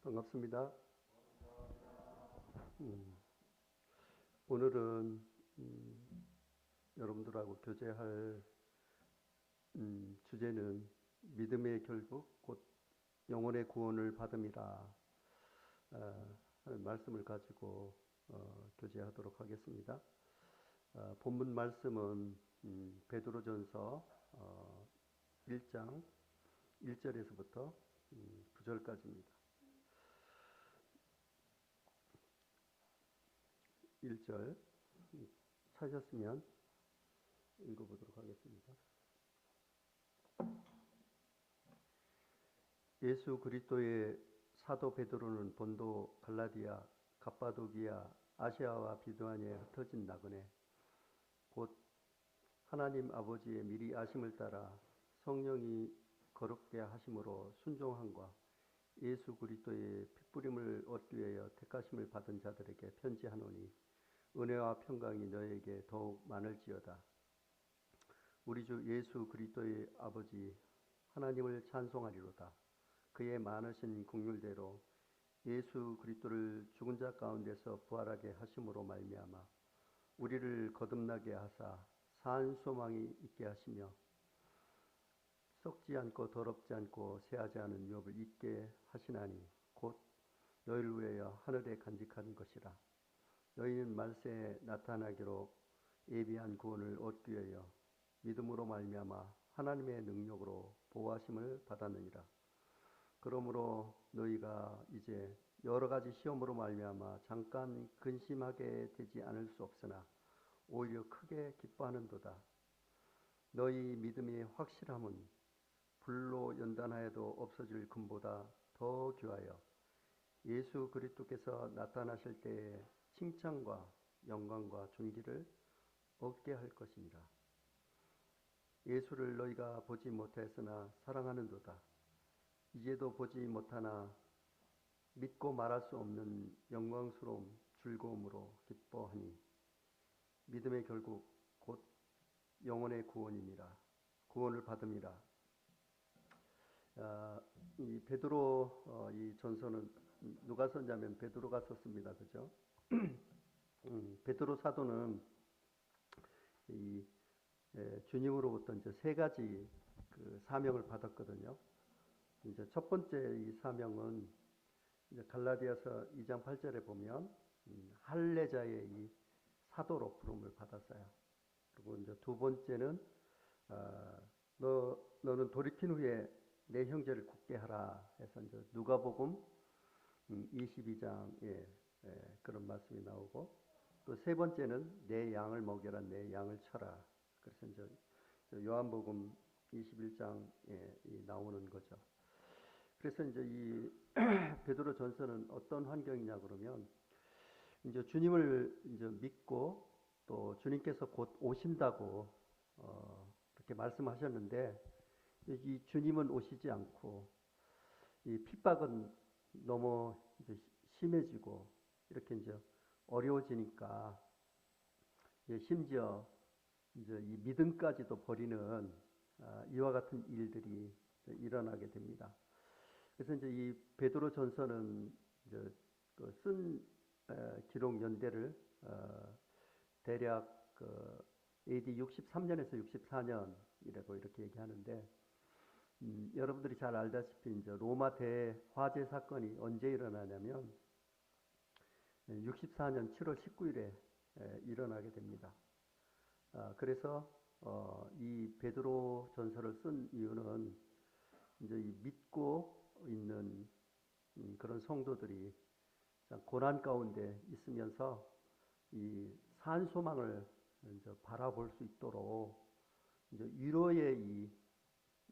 반갑습니다. 음, 오늘은 여러분들하고 교제할 주제는 믿음의 결국 곧 영혼의 구원을 받음이라 하는 말씀을 가지고 교제하도록 하겠습니다. 본문 말씀은 베드로전서 1장 1절에서부터 9절까지입니다. 1절 찾으셨으면 읽어보도록 하겠습니다. 예수 그리스도의 사도 베드로는 본도, 갈라디아, 갑바도기아, 아시아와 비두아니에 흩어진 나그네 곧 하나님 아버지의 미리 아심을 따라 성령이 거룩게 하심으로 순종함과 예수 그리스도의 핏부림을 얻기 위하여 택하심을 받은 자들에게 편지하노니 은혜와 평강이 너에게 더욱 많을지어다. 우리 주 예수 그리스도의 아버지 하나님을 찬송하리로다. 그의 많으신 긍휼대로 예수 그리스도를 죽은 자 가운데서 부활하게 하심으로 말미암아 우리를 거듭나게 하사 산 소망이 있게 하시며 썩지 않고 더럽지 않고 쇠하지 않은 유업을 있게 하시나니 곧 너희를 위하여 하늘에 간직하는 것이라. 너희는 말세에 나타나기로 예비한 구원을 얻기 위하여 믿음으로 말미암아 하나님의 능력으로 보호하심을 받았느니라. 그러므로 너희가 이제 여러 가지 시험으로 말미암아 잠깐 근심하게 되지 않을 수 없으나 오히려 크게 기뻐하는도다. 너희 믿음의 확실함은 불로 연단하여도 없어질 금보다 더 귀하여 예수 그리스도께서 나타나실 때에 칭찬과 영광과 존귀를 얻게 할 것이니라. 예수를 너희가 보지 못하였으나 사랑하는도다. 이제도 보지 못하나 믿고 말할 수 없는 영광스러움 즐거움으로 기뻐하니 믿음의 결국 곧 영혼의 구원을 받음이라. 이 베드로 이 전서는 누가 썼냐면 베드로가 썼습니다. 그죠? 베드로 사도는 이 주님으로부터 이제 세 가지 그 사명을 받았거든요. 이제 첫 번째 이 사명은 이제 갈라디아서 2장 8절에 보면 할례자의 이 사도로 부름을 받았어요. 그리고 이제 두 번째는 너는 돌이킨 후에 내 형제를 굳게 하라 해서 이제 누가복음 22장에 그런 말씀이 나오고, 또 세 번째는 내 양을 먹여라, 내 양을 쳐라. 그래서 이제 요한복음 21장에 나오는 거죠. 그래서 이제 이 베드로 전서는 어떤 환경이냐 그러면 이제 주님을 이제 믿고 또 주님께서 곧 오신다고 그렇게 말씀하셨는데, 이 주님은 오시지 않고 이 핍박은 너무 이제 심해지고 이렇게 이제 어려워지니까 심지어 이제 이 믿음까지도 버리는 이와 같은 일들이 일어나게 됩니다. 그래서 이제 이 베드로 전서는 이제 쓴 기록 연대를 대략 AD 63년에서 64년이라고 이렇게 얘기하는데, 여러분들이 잘 알다시피 이제 로마 대화재 사건이 언제 일어나냐면 64년 7월 19일에 일어나게 됩니다. 그래서 이 베드로 전서를 쓴 이유는 이제 이 믿고 있는 그런 성도들이 고난 가운데 있으면서 이 산 소망을 이제 바라볼 수 있도록 이제 위로의 이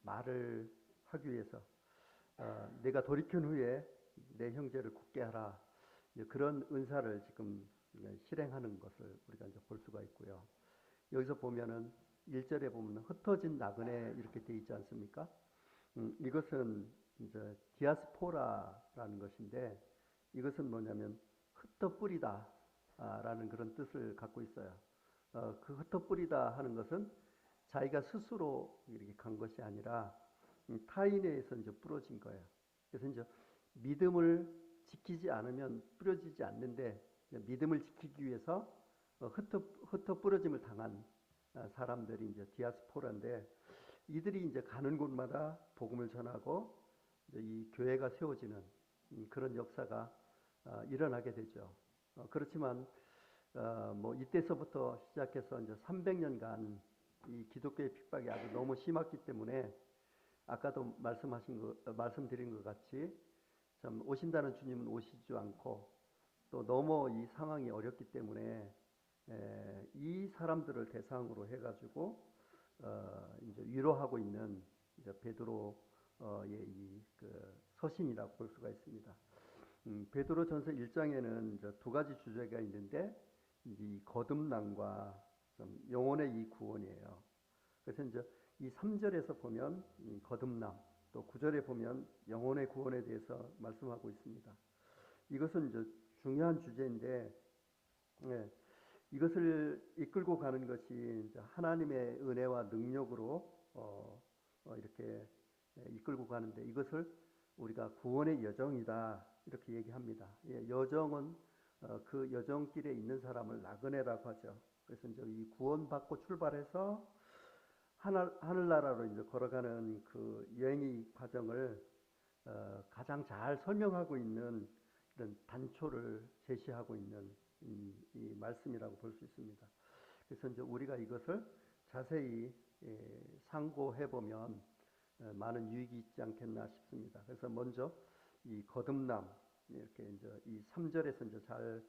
말을 하기 위해서 내가 돌이킨 후에 내 형제를 굳게 하라, 그런 은사를 지금 실행하는 것을 우리가 이제 볼 수가 있고요. 여기서 보면은 1절에 보면 흩어진 나그네 이렇게 되어 있지 않습니까? 이것은 이제 디아스포라라는 것인데, 이것은 뭐냐면 흩어뿌리다 라는 그런 뜻을 갖고 있어요. 그 흩어뿌리다 하는 것은 자기가 스스로 이렇게 간 것이 아니라 타인에 의해서 이제 부러진 거예요. 그래서 이제 믿음을 지키지 않으면 뿌려지지 않는데 믿음을 지키기 위해서 흩어 뿌려짐을 당한 사람들이 이제 디아스포라인데 이들이 이제 가는 곳마다 복음을 전하고 이제 이 교회가 세워지는 그런 역사가 일어나게 되죠. 그렇지만 뭐 이때서부터 시작해서 이제 300년간 이 기독교의 핍박이 아주 너무 심했기 때문에 아까도 말씀드린 것 같이 참 오신다는 주님은 오시지 않고 또 너무 이 상황이 어렵기 때문에 이 사람들을 대상으로 해가지고 이제 위로하고 있는 이제 베드로의 이그 서신이라고 볼 수가 있습니다. 베드로전서 1장에는 이제 두 가지 주제가 있는데 이 거듭남과 좀 영혼의 이 구원이에요. 그래서 이제 이 3절에서 보면 이 거듭남, 또 9절에 보면 영혼의 구원에 대해서 말씀하고 있습니다. 이것은 이제 중요한 주제인데 이것을 이끌고 가는 것이 이제 하나님의 은혜와 능력으로 이렇게 이끌고 가는데 이것을 우리가 구원의 여정이다 이렇게 얘기합니다. 여정은 그 여정길에 있는 사람을 나그네라고 하죠. 그래서 이제 이 구원받고 출발해서 하늘나라로 이제 걸어가는 그 여행의 과정을 가장 잘 설명하고 있는 이런 단초를 제시하고 있는 이 말씀이라고 볼 수 있습니다. 그래서 이제 우리가 이것을 자세히 상고해 보면 많은 유익이 있지 않겠나 싶습니다. 그래서 먼저 이 거듭남 이렇게 이제 이 3절에서 이제 잘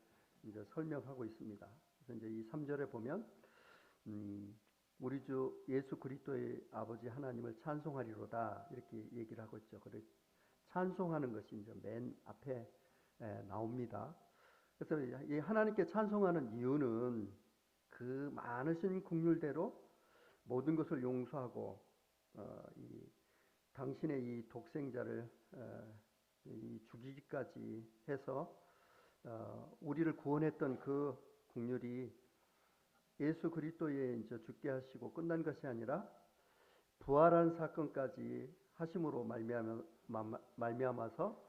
이제 설명하고 있습니다. 그래서 이제 이 3절에 보면 우리 주 예수 그리스도의 아버지 하나님을 찬송하리로다 이렇게 얘기를 하고 있죠. 그래 찬송하는 것이 이제 맨 앞에 나옵니다. 그래서 이 하나님께 찬송하는 이유는 그 많으신 긍휼대로 모든 것을 용서하고 이 당신의 이 독생자를 이 죽이기까지 해서 우리를 구원했던 그 긍휼이 예수 그리스도에 이제 죽게 하시고 끝난 것이 아니라 부활한 사건까지 하심으로 말미암아서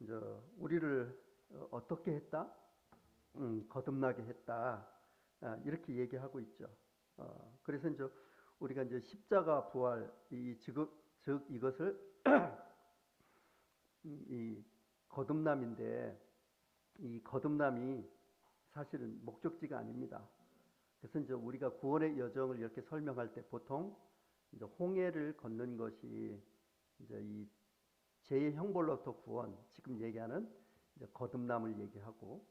이제 우리를 어떻게 했다? 거듭나게 했다. 이렇게 얘기하고 있죠. 그래서 이제 우리가 이제 십자가 부활 즉 이것을 이 거듭남인데 이 거듭남이 사실은 목적지가 아닙니다. 그래서 이제 우리가 구원의 여정을 이렇게 설명할 때 보통 이제 홍해를 건넌 것이 이제 이 죄의 형벌로부터 구원, 지금 얘기하는 이제 거듭남을 얘기하고,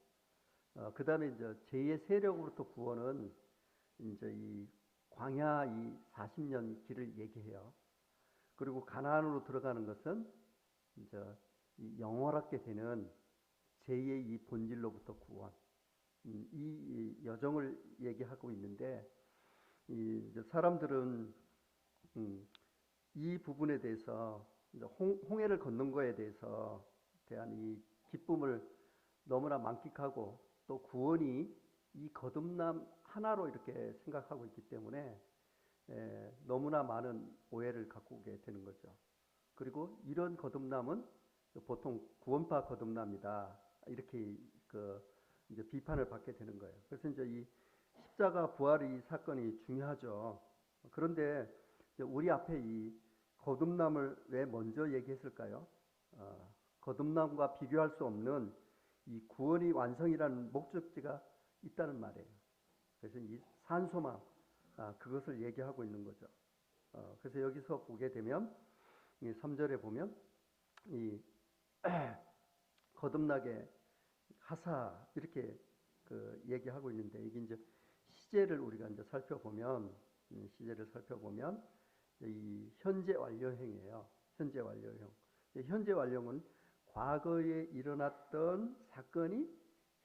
그 다음에 이제 죄의 세력으로부터 구원은 이제 이 광야 이 40년 길을 얘기해요. 그리고 가나안으로 들어가는 것은 이제 이 영원하게 되는 죄의 이 본질로부터 구원, 이 여정을 얘기하고 있는데, 이제 사람들은 이 부분에 대해서 홍해를 걷는 거에 대한 이 기쁨을 너무나 만끽하고 또 구원이 이 거듭남 하나로 이렇게 생각하고 있기 때문에 너무나 많은 오해를 갖고 오게 되는 거죠. 그리고 이런 거듭남은 보통 구원파 거듭남이다 이렇게 이제 비판을 받게 되는 거예요. 그래서 이제 이 십자가 부활의 사건이 중요하죠. 그런데 우리 앞에 이 거듭남을 왜 먼저 얘기했을까요? 거듭남과 비교할 수 없는 이 구원의 완성이라는 목적지가 있다는 말이에요. 그래서 이 산소망 그것을 얘기하고 있는 거죠. 그래서 여기서 보게 되면 이 3절에 보면 이 거듭나게 하사 이렇게 얘기하고 있는데 이게 이제 시제를 우리가 이제 살펴보면 이 현재 완료형이에요. 현재 완료형. 현재 완료는 과거에 일어났던 사건이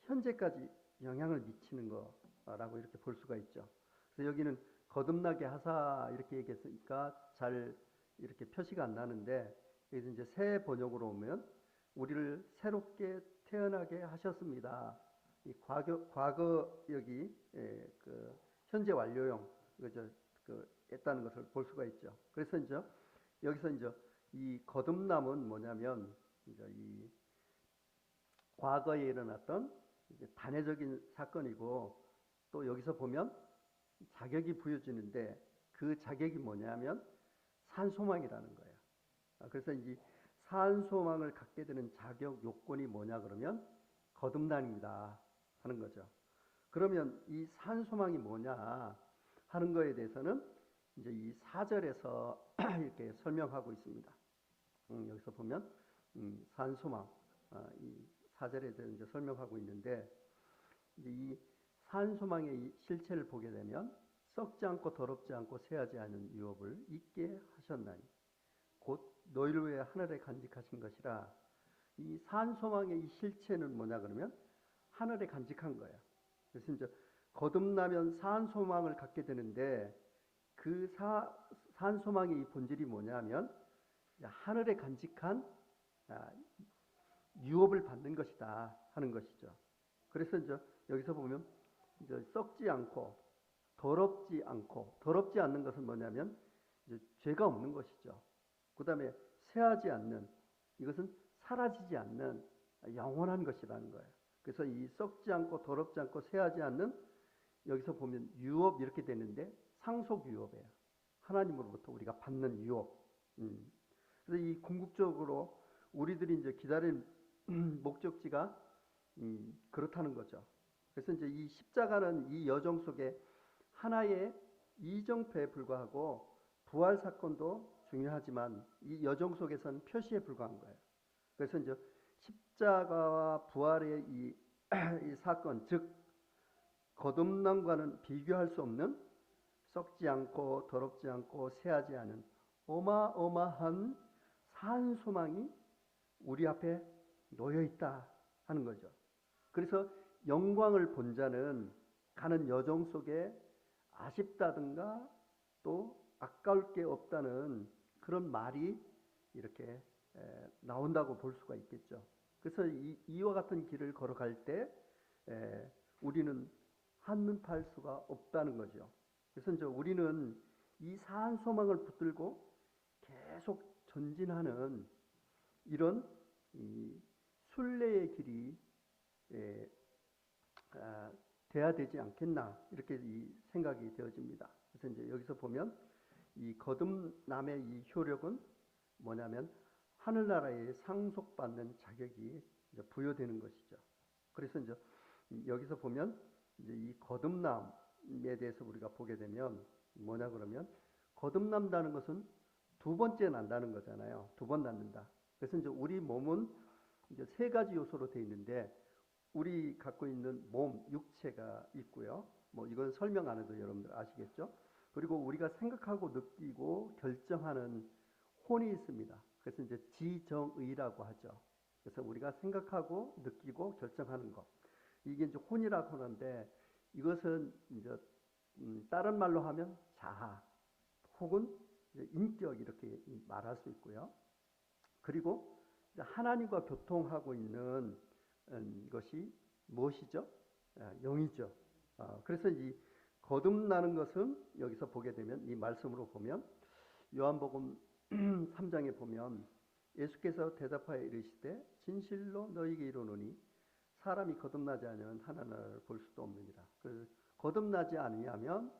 현재까지 영향을 미치는 거라고 이렇게 볼 수가 있죠. 그래서 여기는 거듭나게 하사 이렇게 얘기했으니까 잘 이렇게 표시가 안 나는데 여기서 이제 새 번역으로 오면 우리를 새롭게 태어나게 하셨습니다. 이 과거 여기 그 현재 완료형 그죠 했다는 것을 볼 수가 있죠. 그래서 이제 여기서 이제 이 거듭남은 뭐냐면 이제 이 과거에 일어났던 이제 단회적인 사건이고, 또 여기서 보면 자격이 부여지는데 그 자격이 뭐냐면 산소망이라는 거예요. 그래서 이 산소망을 갖게 되는 자격 요건이 뭐냐 그러면 거듭남입니다 하는 거죠. 그러면 이 산소망이 뭐냐 하는 거에 대해서는 이제 이 4절에서 이렇게 설명하고 있습니다. 여기서 보면 산소망 이 4절에 대해서 이제 설명하고 있는데, 이제 이 산소망의 이 실체를 보게 되면 썩지 않고 더럽지 않고 쇠하지 않은 유업을 있게 하셨나니 곧 너희를 위해 하늘에 간직하신 것이라. 이 산소망의 이 실체는 뭐냐 그러면 하늘에 간직한 거예요. 그래서 이제 거듭나면 산소망을 갖게 되는데 그 산소망의 이 본질이 뭐냐면 하늘에 간직한 유업을 받는 것이다 하는 것이죠. 그래서 이제 여기서 보면 이제 썩지 않고 더럽지 않는 것은 뭐냐면 이제 죄가 없는 것이죠. 그 다음에 쇠하지 않는, 이것은 사라지지 않는 영원한 것이라는 거예요. 그래서 이 썩지 않고 더럽지 않고 쇠하지 않는, 여기서 보면 유업 이렇게 되는데 상속 유업이에요. 하나님으로부터 우리가 받는 유업. 그래서 이 궁극적으로 우리들이 이제 기다린 목적지가 그렇다는 거죠. 그래서 이제 이 십자가는 이 여정 속에 하나의 이정표에 불과하고 부활 사건도 중요하지만 이 여정 속에서는 표시에 불과한 거예요. 그래서 이제 십자가와 부활의 이 사건, 즉 거듭남과는 비교할 수 없는 썩지 않고 더럽지 않고 쇠하지 않은 어마어마한 산소망이 우리 앞에 놓여 있다 하는 거죠. 그래서 영광을 본 자는 가는 여정 속에 아쉽다든가 또 아까울 게 없다는 그런 말이 이렇게 나온다고 볼 수가 있겠죠. 그래서 이와 같은 길을 걸어갈 때 우리는 한눈 팔 수가 없다는 거죠. 그래서 이제 우리는 이 산소망을 붙들고 계속 전진하는 이런 이 순례의 길이 돼야 되지 않겠나, 이렇게 이 생각이 되어집니다. 그래서 이제 여기서 보면 이 거듭남의 이 효력은 뭐냐면 하늘나라에 상속받는 자격이 이제 부여되는 것이죠. 그래서 이제 여기서 보면 이제 이 거듭남에 대해서 우리가 보게 되면 뭐냐 그러면 거듭난다는 것은 두 번째 난다는 거잖아요. 두 번 낳는다. 그래서 이제 우리 몸은 이제 세 가지 요소로 되어 있는데 우리 갖고 있는 몸, 육체가 있고요. 뭐 이건 설명 안 해도 여러분들 아시겠죠? 그리고 우리가 생각하고 느끼고 결정하는 혼이 있습니다. 그래서 이제 지정의라고 하죠. 그래서 우리가 생각하고 느끼고 결정하는 것. 이게 이제 혼이라고 하는데 이것은 이제 다른 말로 하면 자아 혹은 이제 인격 이렇게 말할 수 있고요. 그리고 하나님과 교통하고 있는 것이 무엇이죠? 영이죠. 그래서 이 거듭나는 것은 여기서 보게 되면 이 말씀으로 보면 요한복음 3장에 보면 예수께서 대답하여 이르시되 진실로 너희에게 이르노니 사람이 거듭나지 않으면 하늘나라를 볼 수도 없느니라. 거듭나지 아니하면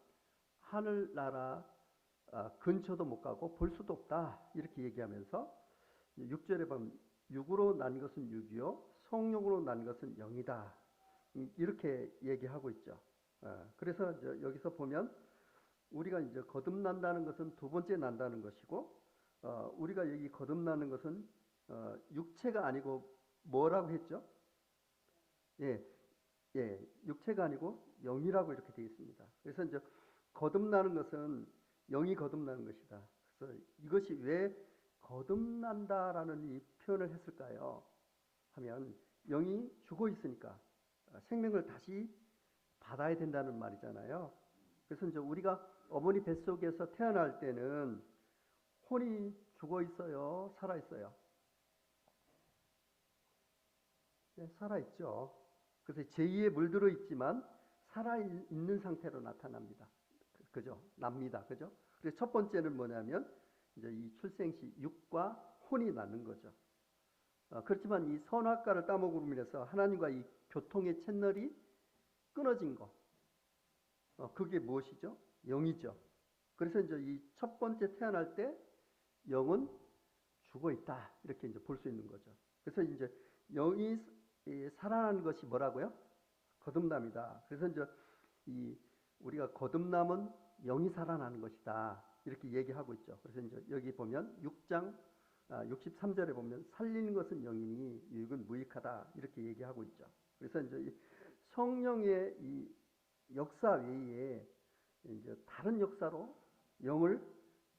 하늘나라 근처도 못 가고 볼 수도 없다. 이렇게 얘기하면서 6절에 보면 육으로 난 것은 육이요 성령으로 난 것은 영이다. 이렇게 얘기하고 있죠. 그래서 여기서 보면 우리가 이제 거듭난다는 것은 두 번째 난다는 것이고, 우리가 여기 거듭나는 것은 육체가 아니고 뭐라고 했죠? 예, 육체가 아니고 영이라고 이렇게 되어 있습니다. 그래서 이제 거듭나는 것은 영이 거듭나는 것이다. 그래서 이것이 왜 거듭난다라는 이 표현을 했을까요? 하면 영이 죽어 있으니까 생명을 다시 받아야 된다는 말이잖아요. 그래서 이제 우리가 어머니 뱃속에서 태어날 때는 혼이 죽어 있어요, 살아 있어요? 네, 살아 있죠. 그래서 제2에 물들어 있지만 살아 있는 상태로 나타납니다. 그죠? 납니다. 그죠? 그래서 첫 번째는 뭐냐면 이제 이 출생 시 육과 혼이 낳는 거죠. 그렇지만 이 선악과를 따먹음으로 인해서 하나님과 이 교통의 채널이 끊어진 것. 그게 무엇이죠? 영이죠. 그래서 이제 이 첫 번째 태어날 때 영은 죽어 있다. 이렇게 이제 볼 수 있는 거죠. 그래서 이제 영이 살아나는 것이 뭐라고요? 거듭남이다. 그래서 이제 이 우리가 거듭남은 영이 살아나는 것이다. 이렇게 얘기하고 있죠. 그래서 이제 여기 보면 6장 63절에 보면 살리는 것은 영이니 유익은 무익하다. 이렇게 얘기하고 있죠. 그래서 이제 이 성령의 이 역사 외에 이제 다른 역사로 영을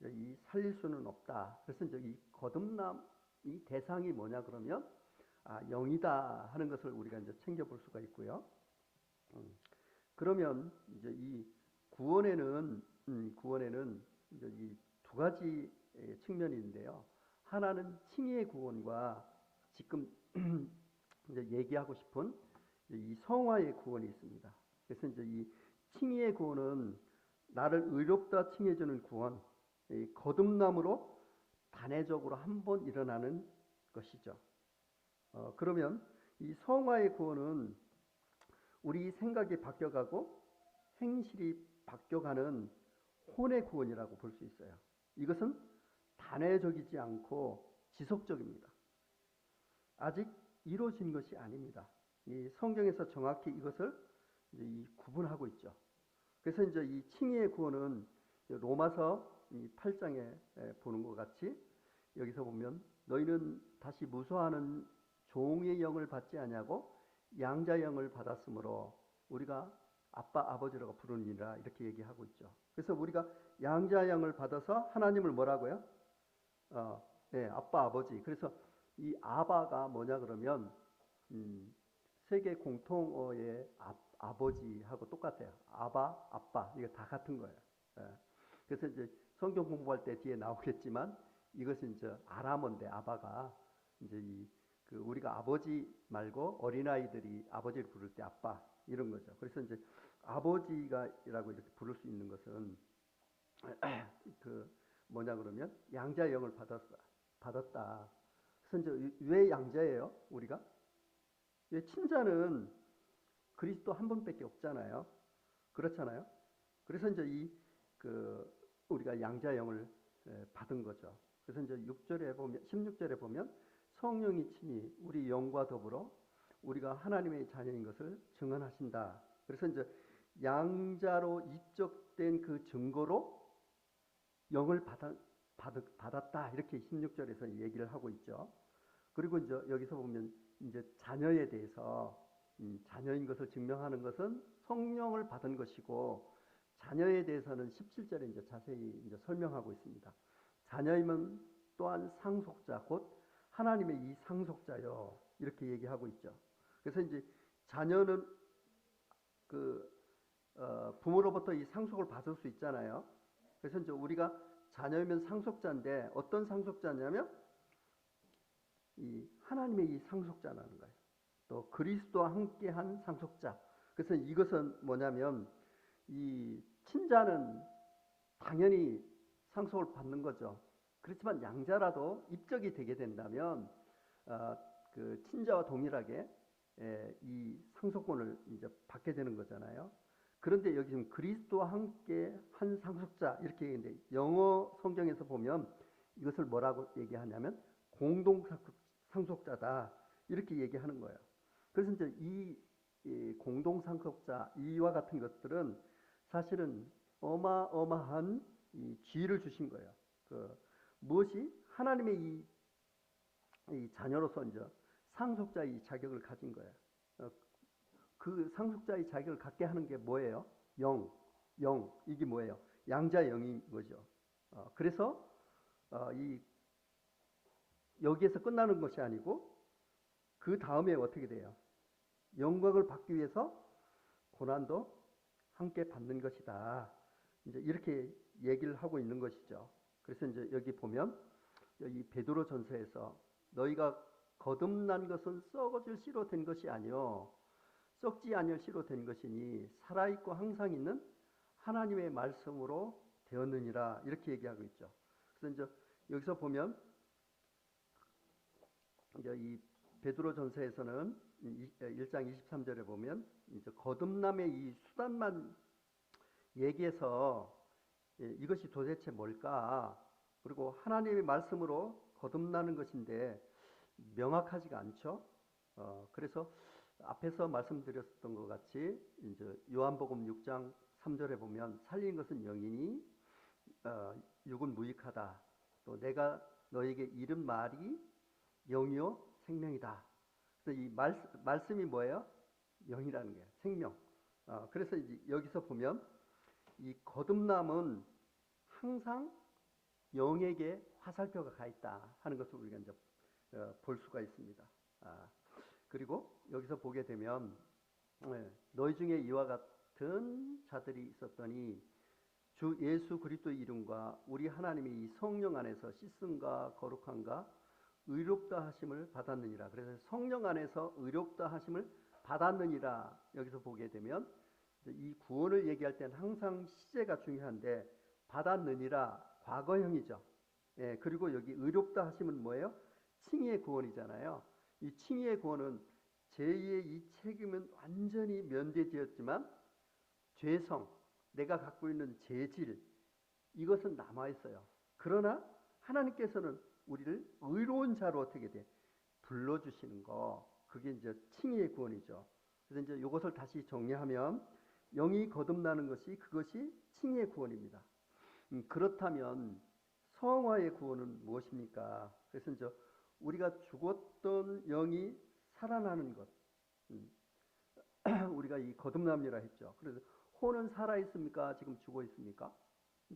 이 살릴 수는 없다. 그래서 이제 이 거듭남 이 대상이 뭐냐 그러면 영이다 하는 것을 우리가 이제 챙겨볼 수가 있고요. 그러면 이제 이 구원에는 이제 이 두 가지 측면이 있는데요. 하나는 칭의의 구원과 지금 이제 얘기하고 싶은 이 성화의 구원이 있습니다. 그래서 이제 이 칭의의 구원은 나를 의롭다 칭해주는 구원, 이 거듭남으로 단회적으로 한 번 일어나는 것이죠. 그러면 이 성화의 구원은 우리 생각이 바뀌어가고 행실이 바뀌어가는 혼의 구원이라고 볼 수 있어요. 이것은 단회적이지 않고 지속적입니다. 아직 이루어진 것이 아닙니다. 이 성경에서 정확히 이것을 이제 구분하고 있죠. 그래서 이제 이 칭의의 구원은 로마서 8장에 보는 것 같이 여기서 보면 너희는 다시 무소하는 종의 영을 받지 아니하고 양자의 영을 받았으므로 우리가 아빠 아버지라고 부르니라 이렇게 얘기하고 있죠. 그래서 우리가 양자의 영을 받아서 하나님을 뭐라고요? 네, 아빠 아버지. 그래서 이 아바가 뭐냐 그러면 세계 공통어의 아버지하고 똑같아요. 아바, 아빠 이게 다 같은 거예요. 예. 그래서 이제 성경 공부할 때 뒤에 나오겠지만 이것은 이제 아람어인데 아바가 이제 그 우리가 아버지 말고 어린아이들이 아버지를 부를 때 아빠 이런 거죠. 그래서 이제 아버지가라고 이렇게 부를 수 있는 것은 그 뭐냐 그러면 양자의 영을 받았다. 그래서 이제 왜 양자예요? 우리가? 왜 친자는 그리스도 한 분밖에 없잖아요. 그렇잖아요. 그래서 이제 우리가 양자의 영을 받은 거죠. 그래서 이제 6절에 보면 16절에 보면 성령이 친히 우리 영과 더불어 우리가 하나님의 자녀인 것을 증언하신다. 그래서 이제 양자로 입적된 그 증거로 영을 받았다. 이렇게 16절에서 얘기를 하고 있죠. 그리고 이제 여기서 보면 이제 자녀에 대해서 자녀인 것을 증명하는 것은 성령을 받은 것이고 자녀에 대해서는 17절에 이제 자세히 이제 설명하고 있습니다. 자녀이면 또한 상속자 곧 하나님의 이 상속자요 이렇게 얘기하고 있죠. 그래서 이제 자녀는 부모로부터 이 상속을 받을 수 있잖아요. 그래서 이제 우리가 자녀이면 상속자인데 어떤 상속자냐면 이 하나님의 이 상속자라는 거예요. 또 그리스도와 함께한 상속자. 그래서 이것은 뭐냐면 이 친자는 당연히 상속을 받는 거죠. 그렇지만 양자라도 입적이 되게 된다면 그 친자와 동일하게 이 상속권을 이제 받게 되는 거잖아요. 그런데 여기 지금 그리스도와 함께 한 상속자 이렇게 얘기했는데 영어 성경에서 보면 이것을 뭐라고 얘기하냐면 공동 상속자다 이렇게 얘기하는 거예요. 그래서 이제 이 공동 상속자 이와 같은 것들은 사실은 어마어마한 이 지위를 주신 거예요. 무엇이 하나님의 이 자녀로서 이제 상속자의 자격을 가진 거예요. 그 상속자의 자격을 갖게 하는 게 뭐예요? 영 이게 뭐예요? 양자 영인 거죠. 그래서 여기에서 끝나는 것이 아니고 그 다음에 어떻게 돼요? 영광을 받기 위해서 고난도 함께 받는 것이다. 이제 이렇게 얘기를 하고 있는 것이죠. 그래서 이제 여기 보면 이 베드로 전서에서 너희가 거듭난 것은 썩어질 씨로 된 것이 아니요 썩지 아니할 씨로 된 것이니 살아있고 항상 있는 하나님의 말씀으로 되었느니라 이렇게 얘기하고 있죠. 그래서 이제 여기서 보면 이제 이 베드로전서에서는 1장 23절에 보면 이제 거듭남의 이 수단만 얘기해서 이것이 도대체 뭘까? 그리고 하나님의 말씀으로 거듭나는 것인데 명확하지가 않죠. 그래서 앞에서 말씀드렸던 것 같이 이제 요한복음 6장 3절에 보면 살린 것은 영이니 육은 무익하다. 또 내가 너에게 이른 말이 영이요 생명이다. 그래서 이 말씀이 뭐예요? 영이라는 거예요. 생명. 그래서 이제 여기서 보면 이 거듭남은 항상 영에게 화살표가 가 있다 하는 것을 우리가 이제 볼 수가 있습니다. 그리고 여기서 보게 되면 너희 중에 이와 같은 자들이 있었더니 주 예수 그리스도의 이름과 우리 하나님의 이 성령 안에서 씻음과 거룩함과 의롭다 하심을 받았느니라. 그래서 성령 안에서 의롭다 하심을 받았느니라. 여기서 보게 되면 이 구원을 얘기할 때는 항상 시제가 중요한데 받았느니라 과거형이죠. 예, 그리고 여기 의롭다 하심은 뭐예요? 칭의의 구원이잖아요. 이 칭의의 구원은 죄의 이 책임은 완전히 면제되었지만 죄성, 내가 갖고 있는 죄질 이것은 남아 있어요. 그러나 하나님께서는 우리를 의로운 자로 어떻게 돼? 불러주시는 거. 그게 이제 칭의의 구원이죠. 그래서 이제 이것을 다시 정리하면 영이 거듭나는 것이 그것이 칭의의 구원입니다. 그렇다면 성화의 구원은 무엇입니까? 그래서 이제 우리가 죽었던 영이 살아나는 것. 우리가 이 거듭남이라 했죠. 그래서 혼은 살아 있습니까? 지금 죽어 있습니까?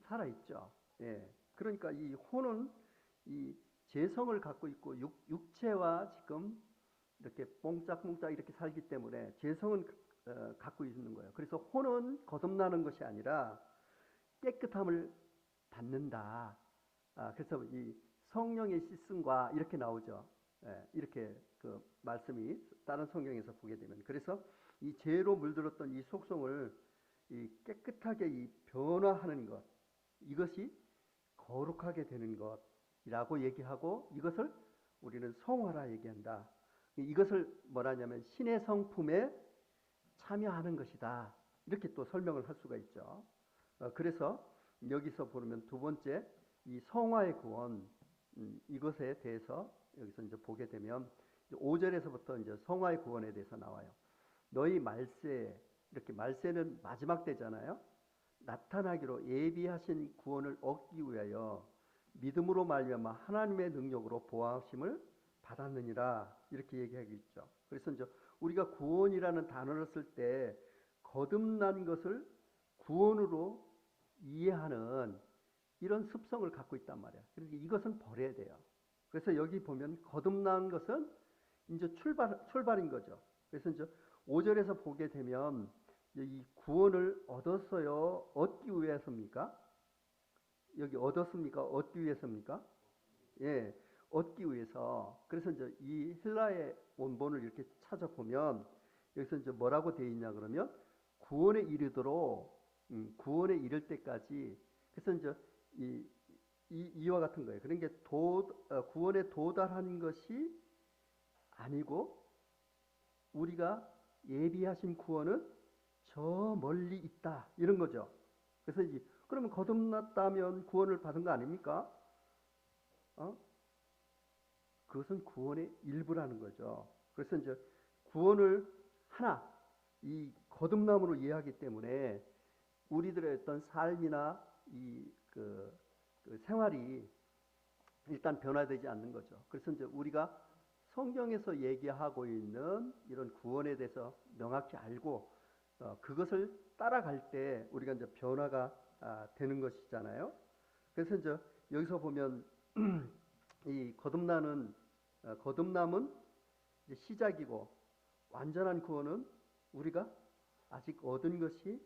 살아 있죠. 예. 그러니까 이 혼은 이 재성을 갖고 있고 육체와 지금 이렇게 뽕짝뽕짝 이렇게 살기 때문에 재성은 갖고 있는 거예요. 그래서 혼은 거듭나는 것이 아니라 깨끗함을 받는다. 그래서 이 성령의 씻음과 이렇게 나오죠. 예, 이렇게 그 말씀이 다른 성경에서 보게 되면 그래서 이 죄로 물들었던 이 속성을 이 깨끗하게 이 변화하는 것 이것이 거룩하게 되는 것이라고 얘기하고 이것을 우리는 성화라 얘기한다. 이것을 뭐라냐면 신의 성품에 참여하는 것이다. 이렇게 또 설명을 할 수가 있죠. 그래서 여기서 보면 두 번째 이 성화의 구원 이것에 대해서 여기서 이제 보게 되면 5절에서부터 이제 성화의 구원에 대해서 나와요. 너희 말세 이렇게 말세는 마지막 때잖아요. 나타나기로 예비하신 구원을 얻기 위하여 믿음으로 말미암아 하나님의 능력으로 보호하심을 받았느니라 이렇게 얘기하고 있죠. 그래서 이제 우리가 구원이라는 단어를 쓸 때 거듭난 것을 구원으로 이해하는 이런 습성을 갖고 있단 말이야. 그러니까 이것은 버려야 돼요. 그래서 여기 보면 거듭난 것은 이제 출발인 거죠. 그래서 이제 5절에서 보게 되면 이 구원을 얻었어요. 얻기 위해서입니까? 여기 얻었습니까? 얻기 위해서입니까? 예, 얻기 위해서. 그래서 이제 이 헬라의 원본을 이렇게 찾아보면 여기서 이제 뭐라고 되어 있냐 그러면 구원에 이르도록 구원에 이를 때까지. 그래서 이제 이와 같은 거예요. 그러니까 구원에 도달하는 것이 아니고 우리가 예비하신 구원은 저 멀리 있다 이런 거죠. 그래서 이제 그러면 거듭났다면 구원을 받은 거 아닙니까? 그것은 구원의 일부라는 거죠. 그래서 이제 구원을 하나 이 거듭남으로 이해하기 때문에 우리들의 어떤 삶이나 그 생활이 일단 변화되지 않는 거죠. 그래서 이제 우리가 성경에서 얘기하고 있는 이런 구원에 대해서 명확히 알고 그것을 따라갈 때 우리가 이제 변화가 되는 것이잖아요. 그래서 이제 여기서 보면 이 거듭남은 이제 시작이고 완전한 구원은 우리가 아직 얻은 것이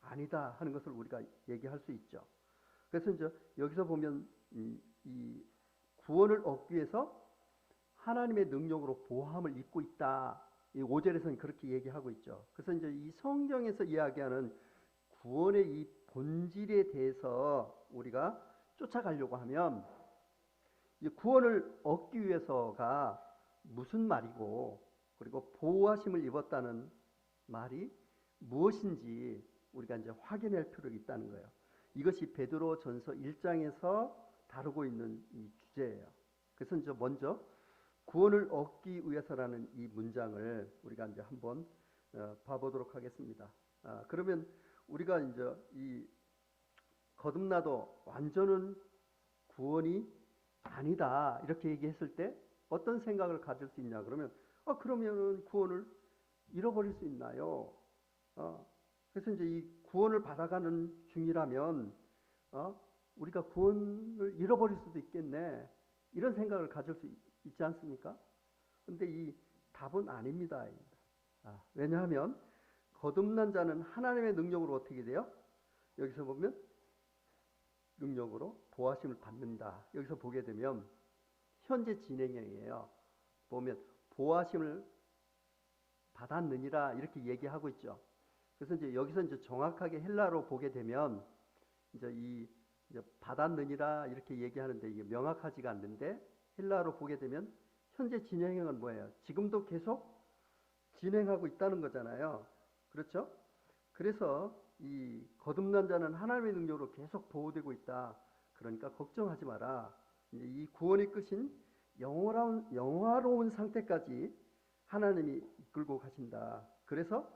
아니다 하는 것을 우리가 얘기할 수 있죠. 그래서 이제 여기서 보면 이 구원을 얻기 위해서 하나님의 능력으로 보호함을 입고 있다. 이 5절에서는 그렇게 얘기하고 있죠. 그래서 이제 이 성경에서 이야기하는 구원의 이 본질에 대해서 우리가 쫓아가려고 하면 이 구원을 얻기 위해서가 무슨 말이고, 그리고 보호하심을 입었다는 말이 무엇인지 우리가 이제 확인할 필요가 있다는 거예요. 이것이 베드로전서 1장에서 다루고 있는 이 주제예요. 그래서 이제 먼저 구원을 얻기 위해서라는 이 문장을 우리가 이제 한번 봐보도록 하겠습니다. 그러면 우리가 이제 이 거듭나도 완전한 구원이 아니다 이렇게 얘기했을 때 어떤 생각을 가질 수 있냐 그러면 그러면은 구원을 잃어버릴 수 있나요? 그래서 이제 이 구원을 받아가는 중이라면 우리가 구원을 잃어버릴 수도 있겠네 이런 생각을 가질 수 있지 않습니까? 근데 이 답은 아닙니다. 왜냐하면 거듭난 자는 하나님의 능력으로 어떻게 돼요? 여기서 보면 능력으로 보호하심을 받는다. 여기서 보게 되면 현재 진행형이에요. 보면 보호하심을 받았느니라 이렇게 얘기하고 있죠. 그래서 이제 여기서 이제 정확하게 헬라로 보게 되면 이제 받았느니라 이렇게 얘기하는데 이게 명확하지가 않는데 헬라로 보게 되면 현재 진행형은 뭐예요? 지금도 계속 진행하고 있다는 거잖아요. 그렇죠? 그래서 이 거듭난 자는 하나님의 능력으로 계속 보호되고 있다. 그러니까 걱정하지 마라. 이 구원의 끝인 영화로운 상태까지 하나님이 이끌고 가신다. 그래서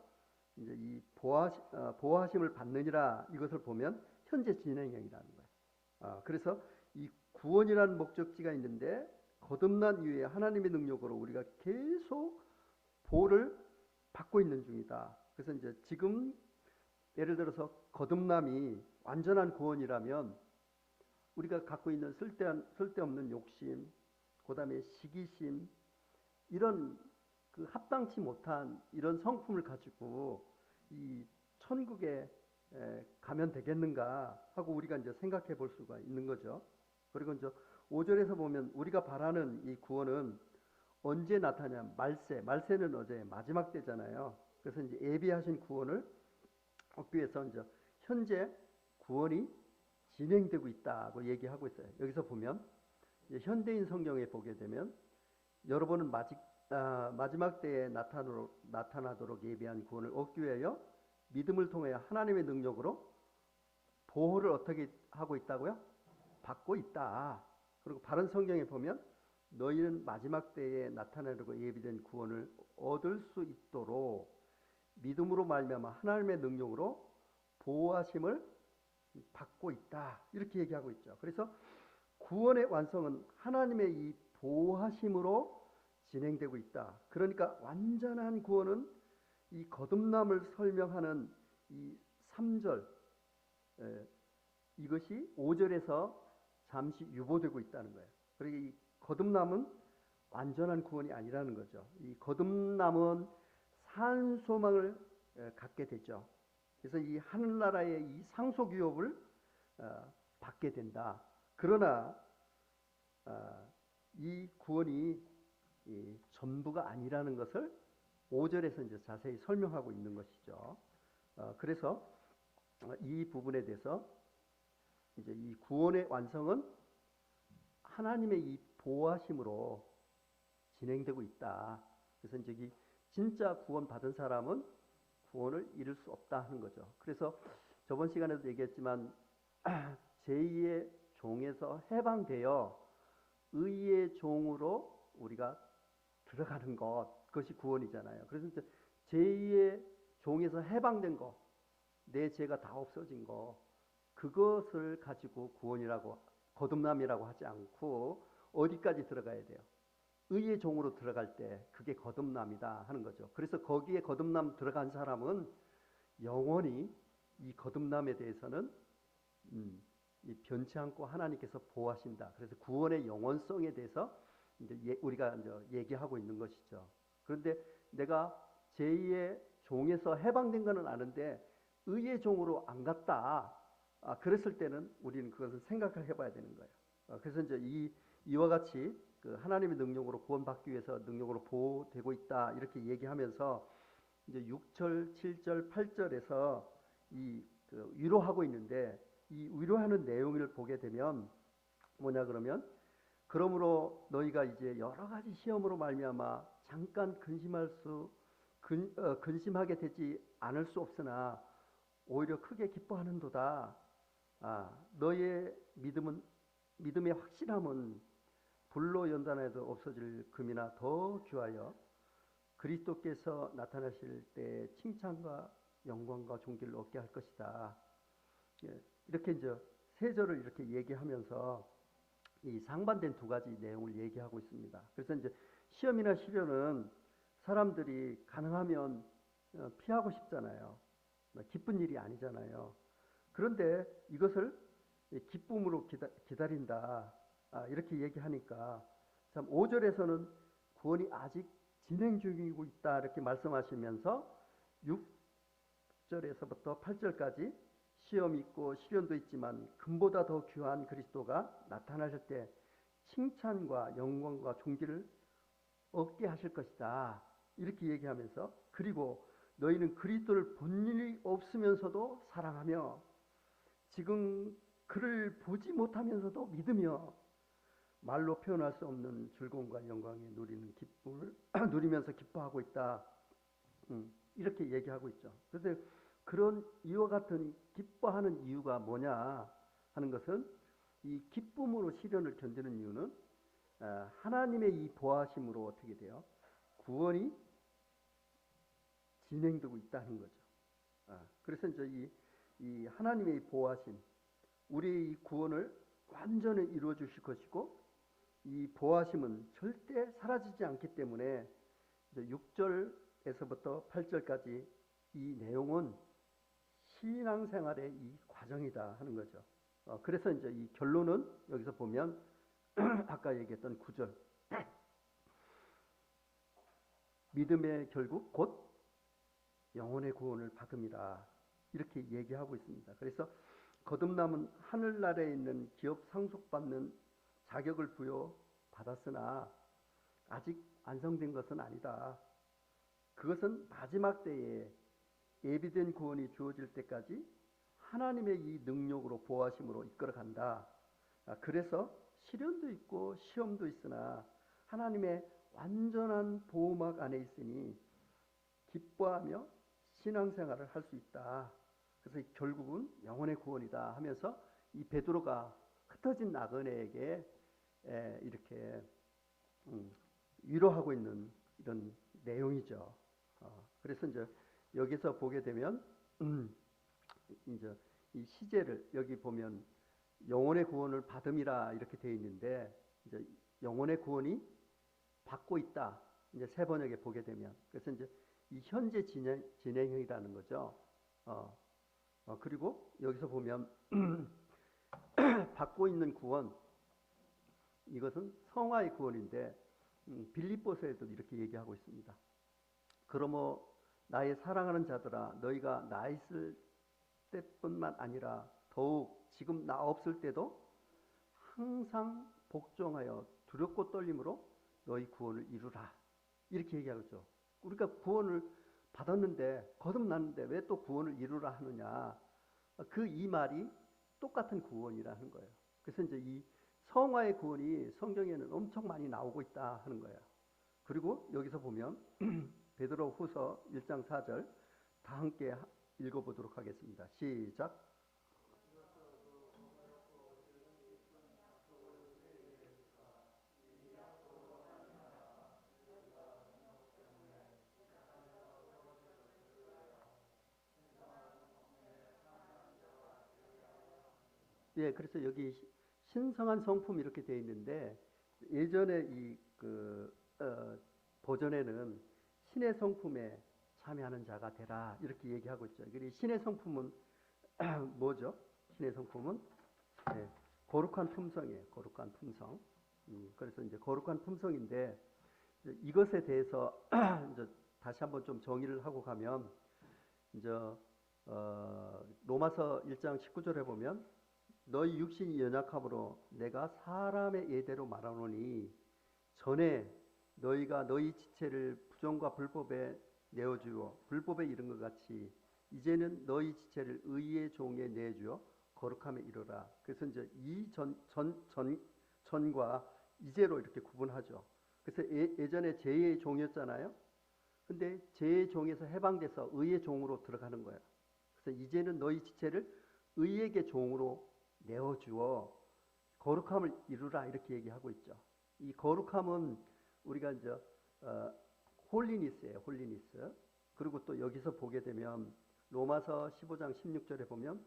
이제 이 보호하심을 받느니라 이것을 보면 현재 진행형이라는 거예요. 그래서 이 구원이라는 목적지가 있는데 거듭난 이후에 하나님의 능력으로 우리가 계속 보호를 받고 있는 중이다. 그래서 이제 지금 예를 들어서 거듭남이 완전한 구원이라면 우리가 갖고 있는 쓸데없는 욕심, 그다음에 시기심 이런 그 합당치 못한 이런 성품을 가지고 이 천국에 가면 되겠는가 하고 우리가 이제 생각해 볼 수가 있는 거죠. 그리고 이제 5절에서 보면 우리가 바라는 이 구원은 언제 나타나냐? 말세는 어제 마지막 때잖아요. 그래서 이제 예비하신 구원을 얻기 위해서 이제 현재 구원이 진행되고 있다고 얘기하고 있어요. 여기서 보면 현대인 성경에 보게 되면 여러분은 마지막 때에 나타나도록 예비한 구원을 얻기 위하여 믿음을 통해 하나님의 능력으로 보호를 어떻게 하고 있다고요? 받고 있다. 그리고 바른 성경에 보면 너희는 마지막 때에 나타나려고 예비된 구원을 얻을 수 있도록 믿음으로 말미암아 하나님의 능력으로 보호하심을 받고 있다. 이렇게 얘기하고 있죠. 그래서 구원의 완성은 하나님의 이 보호하심으로 진행되고 있다. 그러니까 완전한 구원은 이 거듭남을 설명하는 이 3절 이것이 5절에서 잠시 유보되고 있다는 거예요. 그리고 이 거듭남은 완전한 구원이 아니라는 거죠. 이 거듭남은 산 소망을 갖게 되죠. 그래서 이 하늘나라의 이 상속유업을 받게 된다. 그러나 이 구원이 전부가 아니라는 것을 5절에서 이제 자세히 설명하고 있는 것이죠. 그래서 이 부분에 대해서 이제 이 구원의 완성은 하나님의 이 보호하심으로 진행되고 있다. 그래서 이제 이 진짜 구원 받은 사람은 구원을 잃을 수 없다 하는 거죠. 그래서 저번 시간에도 얘기했지만 제2의 종에서 해방되어 의의 종으로 우리가 들어가는 것, 그것이 구원이잖아요. 그래서 이제 제2의 종에서 해방된 것, 내 죄가 다 없어진 것, 그것을 가지고 구원이라고 거듭남이라고 하지 않고 어디까지 들어가야 돼요? 의의 종으로 들어갈 때 그게 거듭남이다 하는 거죠. 그래서 거기에 거듭남 들어간 사람은 영원히 이 거듭남에 대해서는 변치 않고 하나님께서 보호하신다. 그래서 구원의 영원성에 대해서 이제 우리가 이제 얘기하고 있는 것이죠. 그런데 내가 제2의 종에서 해방된 것은 아는데 의의 종으로 안 갔다. 그랬을 때는 우리는 그것을 생각을 해봐야 되는 거예요. 그래서 이제 이와 같이 그 하나님의 능력으로 구원받기 위해서 능력으로 보호되고 있다 이렇게 얘기하면서 이제 6절, 7절, 8절에서 그 위로하고 있는데 이 위로하는 내용을 보게 되면 뭐냐 그러면 그러므로 너희가 이제 여러 가지 시험으로 말미암아 잠깐 근심하게 되지 않을 수 없으나 오히려 크게 기뻐하는도다. 너희의 믿음의 확실함은 불로 연단해도 없어질 금이나 더 귀하여 그리스도께서 나타나실 때 칭찬과 영광과 존귀를 얻게 할 것이다. 예, 이렇게 이제 세 절을 이렇게 얘기하면서 이 상반된 두 가지 내용을 얘기하고 있습니다. 그래서 이제 시험이나 시련은 사람들이 가능하면 피하고 싶잖아요. 기쁜 일이 아니잖아요. 그런데 이것을 기쁨으로 기다린다. 이렇게 얘기하니까 참 5절에서는 구원이 아직 진행 중이고 있다 이렇게 말씀하시면서 6절에서부터 8절까지 시험이 있고 시련도 있지만 금보다 더 귀한 그리스도가 나타나실 때 칭찬과 영광과 존귀를 얻게 하실 것이다. 이렇게 얘기하면서 그리고 너희는 그리스도를 본 일이 없으면서도 사랑하며 지금 그를 보지 못하면서도 믿으며 말로 표현할 수 없는 즐거움과 영광에 누리는 기쁨을 누리면서 기뻐하고 있다. 이렇게 얘기하고 있죠. 그런데 그런 이와 같은 기뻐하는 이유가 뭐냐 하는 것은 이 기쁨으로 시련을 견디는 이유는 하나님의 이 보하심으로 어떻게 돼요? 구원이 진행되고 있다는 거죠. 그래서 이제 이 하나님의 보하심, 우리의 이 구원을 완전히 이루어 주실 것이고 이 보하심은 절대 사라지지 않기 때문에 6절에서부터 8절까지 이 내용은 신앙생활의 이 과정이다 하는 거죠. 그래서 이제 이 결론은 여기서 보면 아까 얘기했던 9절 믿음의 결국 곧 영혼의 구원을 받음이라 이렇게 얘기하고 있습니다. 그래서 거듭남은 하늘나라에 있는 기업 상속받는 자격을 부여받았으나 아직 완성된 것은 아니다. 그것은 마지막 때에 예비된 구원이 주어질 때까지 하나님의 이 능력으로 보호하심으로 이끌어간다. 그래서 시련도 있고 시험도 있으나 하나님의 완전한 보호막 안에 있으니 기뻐하며 신앙생활을 할 수 있다. 그래서 결국은 영혼의 구원이다 하면서 이 베드로가 흩어진 나그네에게 이렇게 위로하고 있는 이런 내용이죠. 그래서 이제 여기서 보게 되면 이제 이 시제를 여기 보면 영혼의 구원을 받음이라 이렇게 되어 있는데 이제 영혼의 구원이 받고 있다. 이제 세 번역에 보게 되면 그래서 이제 이 현재 진행형이라는 거죠. 그리고 여기서 보면 받고 있는 구원 이것은 성화의 구원인데 빌립보서에도 이렇게 얘기하고 있습니다. 그러므로 나의 사랑하는 자들아 너희가 나 있을 때뿐만 아니라 더욱 지금 나 없을 때도 항상 복종하여 두렵고 떨림으로 너희 구원을 이루라. 이렇게 얘기하고 있죠. 우리가 구원을 받았는데 거듭났는데 왜 또 구원을 이루라 하느냐. 이 말이 똑같은 구원이라는 거예요. 그래서 이제 이 성화의 구원이 성경에는 엄청 많이 나오고 있다 하는 거예요. 그리고 여기서 보면 베드로 후서 1장 4절 다 함께 읽어보도록 하겠습니다. 시작. 예, 그래서 여기 신성한 성품 이렇게 되어 있는데 예전에 버전에는 신의 성품에 참여하는 자가 되라 이렇게 얘기하고 있죠. 신의 성품은 뭐죠? 신의 성품은 거룩한 품성이에요. 거룩한 품성. 그래서 이제 거룩한 품성인데 이것에 대해서 이제 다시 한번 좀 정의를 하고 가면 이제 로마서 1장 19절에 보면 너희 육신이 연약함으로 내가 사람의 예대로 말하노니 전에 너희가 너희 지체를 부정과 불법에 내어주어 불법에 이른 것 같이 이제는 너희 지체를 의의 종에 내주어 거룩함에 이르라. 그래서 이제 이 전과 이제로 이렇게 구분하죠. 그래서 예전에 제의 종이었잖아요. 근데 제의 종에서 해방돼서 의의 종으로 들어가는 거예요. 그래서 이제는 너희 지체를 의에게 종으로 내어주어 거룩함을 이루라 이렇게 얘기하고 있죠. 이 거룩함은 우리가 이제 홀리니스예요. 홀리니스. 그리고 또 여기서 보게 되면 로마서 15장 16절에 보면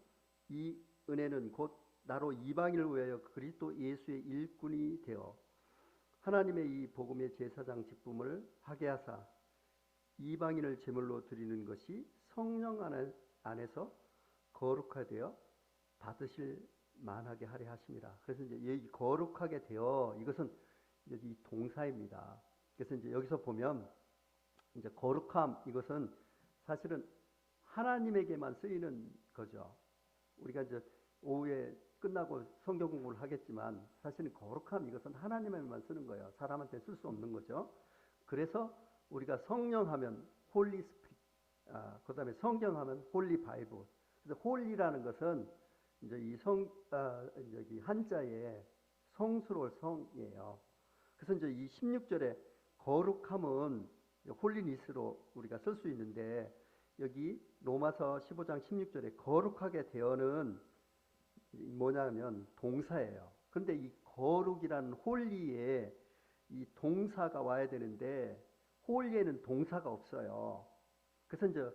이 은혜는 곧 나로 이방인을 위하여 그리스도 예수의 일꾼이 되어 하나님의 이 복음의 제사장 직분을 하게 하사 이방인을 제물로 드리는 것이 성령 안에서 거룩하되어 받으실 만하게 하려 하심이라. 그래서 이제 이 거룩하게 되어 이것은 여기 동사입니다. 그래서 이제 여기서 보면 이제 거룩함 이것은 사실은 하나님에게만 쓰이는 거죠. 우리가 이제 오후에 끝나고 성경 공부를 하겠지만 사실은 거룩함 이것은 하나님에게만 쓰는 거예요. 사람한테 쓸 수 없는 거죠. 그래서 우리가 성령 하면 홀리 스피릿, 그다음에 성경 하면 홀리 바이블. 그래서 홀리라는 것은 이제 여기 한자에 성스러울 성이에요. 그래서 이제 이 16절에 거룩함은 홀리니스로 우리가 쓸 수 있는데 여기 로마서 15장 16절에 거룩하게 되어는 뭐냐면 동사예요. 근데 이 거룩이라는 홀리에 이 동사가 와야 되는데 홀리에는 동사가 없어요. 그래서 이제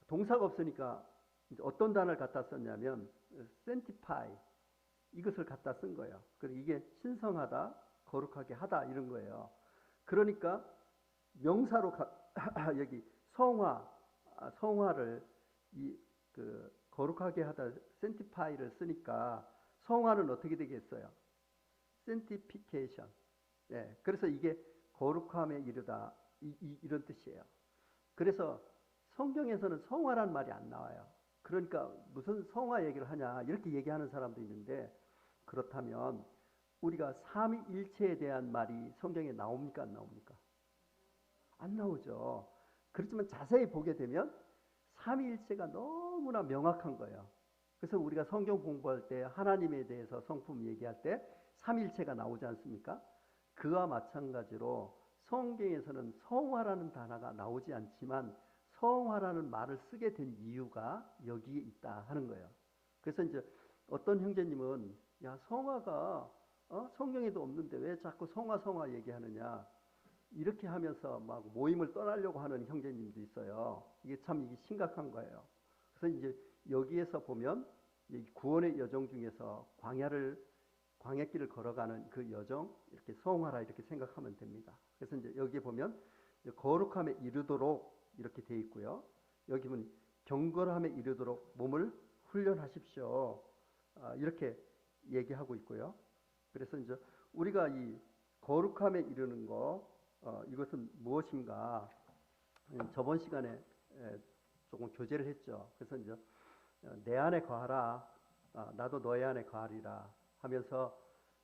동사가 없으니까 이제 어떤 단어를 갖다 썼냐면 sanctify 이것을 갖다 쓴 거예요. 그리고 이게 신성하다, 거룩하게 하다 이런 거예요. 그러니까 명사로 여기 성화를 거룩하게 하다 sanctify를 쓰니까 성화는 어떻게 되겠어요? sanctification. 예, 그래서 이게 거룩함에 이르다 이런 뜻이에요. 그래서 성경에서는 성화란 말이 안 나와요. 그러니까 무슨 성화 얘기를 하냐 이렇게 얘기하는 사람도 있는데 그렇다면 우리가 삼위일체에 대한 말이 성경에 나옵니까 안 나옵니까? 안 나오죠. 그렇지만 자세히 보게 되면 삼위일체가 너무나 명확한 거예요. 그래서 우리가 성경 공부할 때 하나님에 대해서 성품 얘기할 때 삼위일체가 나오지 않습니까? 그와 마찬가지로 성경에서는 성화라는 단어가 나오지 않지만 성화라는 말을 쓰게 된 이유가 여기에 있다 하는 거예요. 그래서 이제 어떤 형제님은 야 성화가 성경에도 없는데 왜 자꾸 성화 얘기하느냐 이렇게 하면서 막 모임을 떠나려고 하는 형제님도 있어요. 이게 심각한 거예요. 그래서 이제 여기에서 보면 구원의 여정 중에서 광야길을 걸어가는 그 여정 이렇게 성화라 이렇게 생각하면 됩니다. 그래서 이제 여기에 보면 거룩함에 이르도록 이렇게 돼 있고요. 여기 보면 경건함에 이르도록 몸을 훈련하십시오. 이렇게 얘기하고 있고요. 그래서 이제 우리가 이 거룩함에 이르는 거 이것은 무엇인가? 저번 시간에 조금 교제를 했죠. 그래서 이제 내 안에 거하라, 나도 너희 안에 거하리라 하면서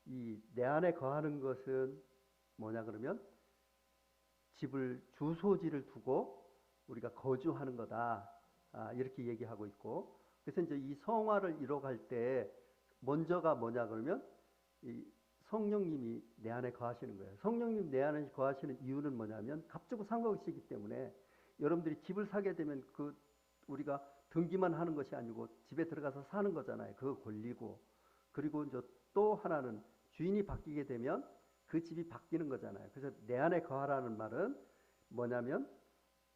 이 내 안에 거하는 것은 뭐냐 그러면 주소지를 두고 우리가 거주하는 거다. 이렇게 얘기하고 있고 그래서 이제 이 성화를 이뤄갈 때 먼저가 뭐냐 그러면 이 성령님이 내 안에 거하시는 거예요. 성령님 내 안에 거하시는 이유는 뭐냐면 값주고 산 것이기 때문에 여러분들이 집을 사게 되면 우리가 등기만 하는 것이 아니고 집에 들어가서 사는 거잖아요. 그 권리고 그리고 이제 또 하나는 주인이 바뀌게 되면 그 집이 바뀌는 거잖아요. 그래서 내 안에 거하라는 말은 뭐냐면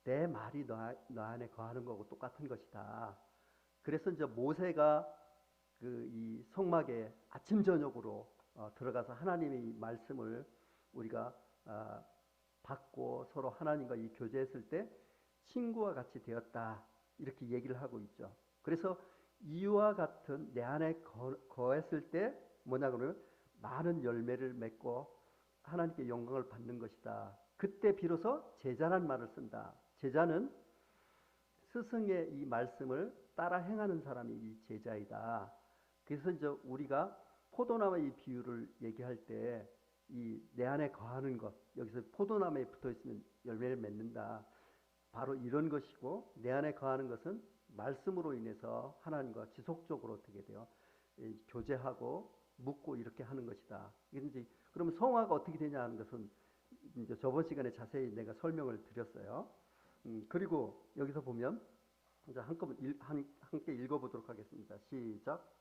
내 말이 너 안에 거하는 거고 똑같은 것이다. 그래서 이제 모세가 이 성막에 아침 저녁으로 들어가서 하나님의 말씀을 우리가 받고 서로 하나님과 이 교제했을 때 친구와 같이 되었다 이렇게 얘기를 하고 있죠. 그래서 이와 같은 내 안에 거했을 때 뭐냐 그러면 많은 열매를 맺고 하나님께 영광을 받는 것이다. 그때 비로소 제자란 말을 쓴다. 제자는 스승의 이 말씀을 따라 행하는 사람이 이 제자이다. 그래서 이제 우리가 포도나무의 이 비유를 얘기할 때 이 내 안에 거하는 것 여기서 포도나무에 붙어 있으면 열매를 맺는다. 바로 이런 것이고 내 안에 거하는 것은 말씀으로 인해서 하나님과 지속적으로 어떻게 돼요? 교제하고 묻고 이렇게 하는 것이다. 이제 그러면 성화가 어떻게 되냐 하는 것은 이제 저번 시간에 자세히 내가 설명을 드렸어요. 그리고 여기서 보면 이제 함께 읽어보도록 하겠습니다. 시작.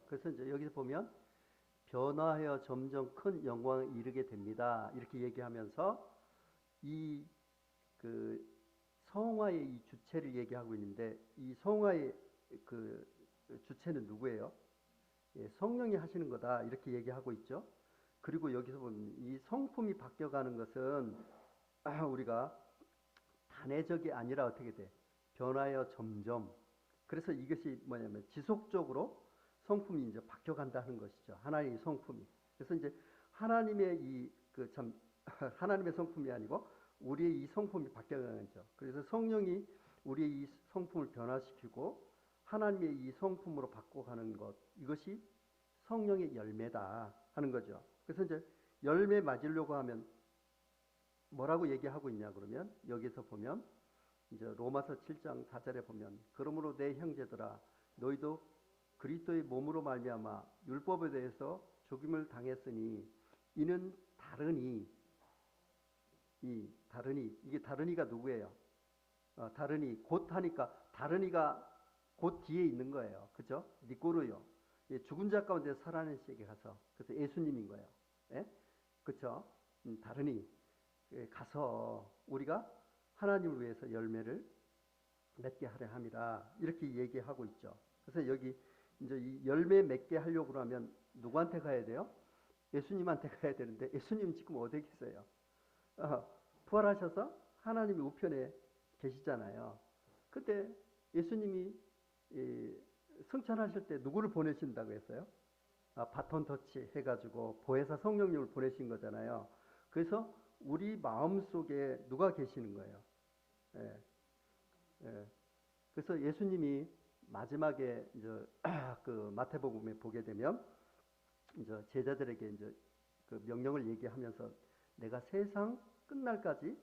그래서 이제 여기서 보면 변화하여 점점 큰 영광에 이르게 됩니다. 이렇게 얘기하면서 이 그 성화의 이 주체를 얘기하고 있는데 이 성화의 그 주체는 누구예요? 예, 성령이 하시는 거다 이렇게 얘기하고 있죠. 그리고 여기서 보면 이 성품이 바뀌어가는 것은 우리가 단회적이 아니라 어떻게 돼? 변하여 점점. 그래서 이것이 뭐냐면 지속적으로 성품이 이제 바뀌어간다는 것이죠. 하나님의 성품이. 그래서 이제 하나님의 이 그 참 하나님의 성품이 아니고 우리의 이 성품이 바뀌어가는 거죠. 그래서 성령이 우리의 이 성품을 변화시키고 하나님의 이 성품으로 바꿔가는 것 이것이 성령의 열매다 하는 거죠. 그래서 이제 열매 맞으려고 하면 뭐라고 얘기하고 있냐 그러면 여기서 보면 이제 로마서 7장 4절에 보면 그러므로 내 형제들아 너희도 그리스도의 몸으로 말미암아 율법에 대해서 죽임을 당했으니 이는 다르니 이게 다르니가 누구예요? 다르니 곧 하니까 다르니가 곧 뒤에 있는 거예요. 그죠? 니꼬르요. 죽은 자 가운데 살아내시게 가서 그래서 예수님인 거예요. 예? 그렇죠? 다르니 가서 우리가 하나님을 위해서 열매를 맺게 하려 함이라 이렇게 얘기하고 있죠. 그래서 여기 이제 이 열매 맺게 하려고 하면 누구한테 가야 돼요? 예수님한테 가야 되는데 예수님 지금 어디 계세요? 부활하셔서 하나님의 우편에 계시잖아요. 그때 예수님이 승천하실 때 누구를 보내신다고 했어요? 바톤 터치 해가지고 보혜사 성령님을 보내신 거잖아요. 그래서 우리 마음 속에 누가 계시는 거예요? 예, 예. 그래서 예수님이 마지막에 이제 그 마태복음에 보게 되면 이제 제자들에게 이제 그 명령을 얘기하면서 내가 세상 끝날까지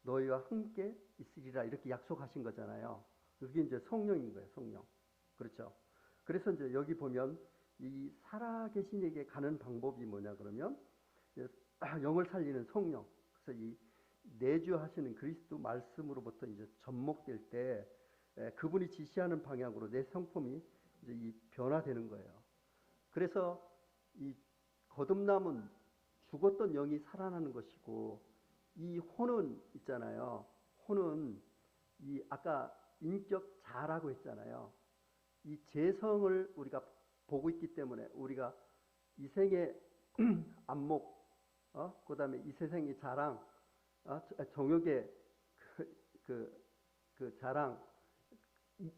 너희와 함께 있으리라 이렇게 약속하신 거잖아요. 그게 이제 성령인 거예요, 성령. 그렇죠. 그래서 이제 여기 보면 이 살아계신 에게 가는 방법이 뭐냐 그러면 영을 살리는 성령. 그래서 이 내주하시는 그리스도 말씀으로부터 이제 접목될 때 그분이 지시하는 방향으로 내 성품이 이제 이 변화되는 거예요. 그래서 이 거듭남은 죽었던 영이 살아나는 것이고 이 혼은 있잖아요. 혼은 이 아까 인격 자라고 했잖아요. 이 재성을 우리가 보고 있기 때문에 우리가 이 생의 안목, 그다음에 이 세상의 자랑, 정욕의 그 자랑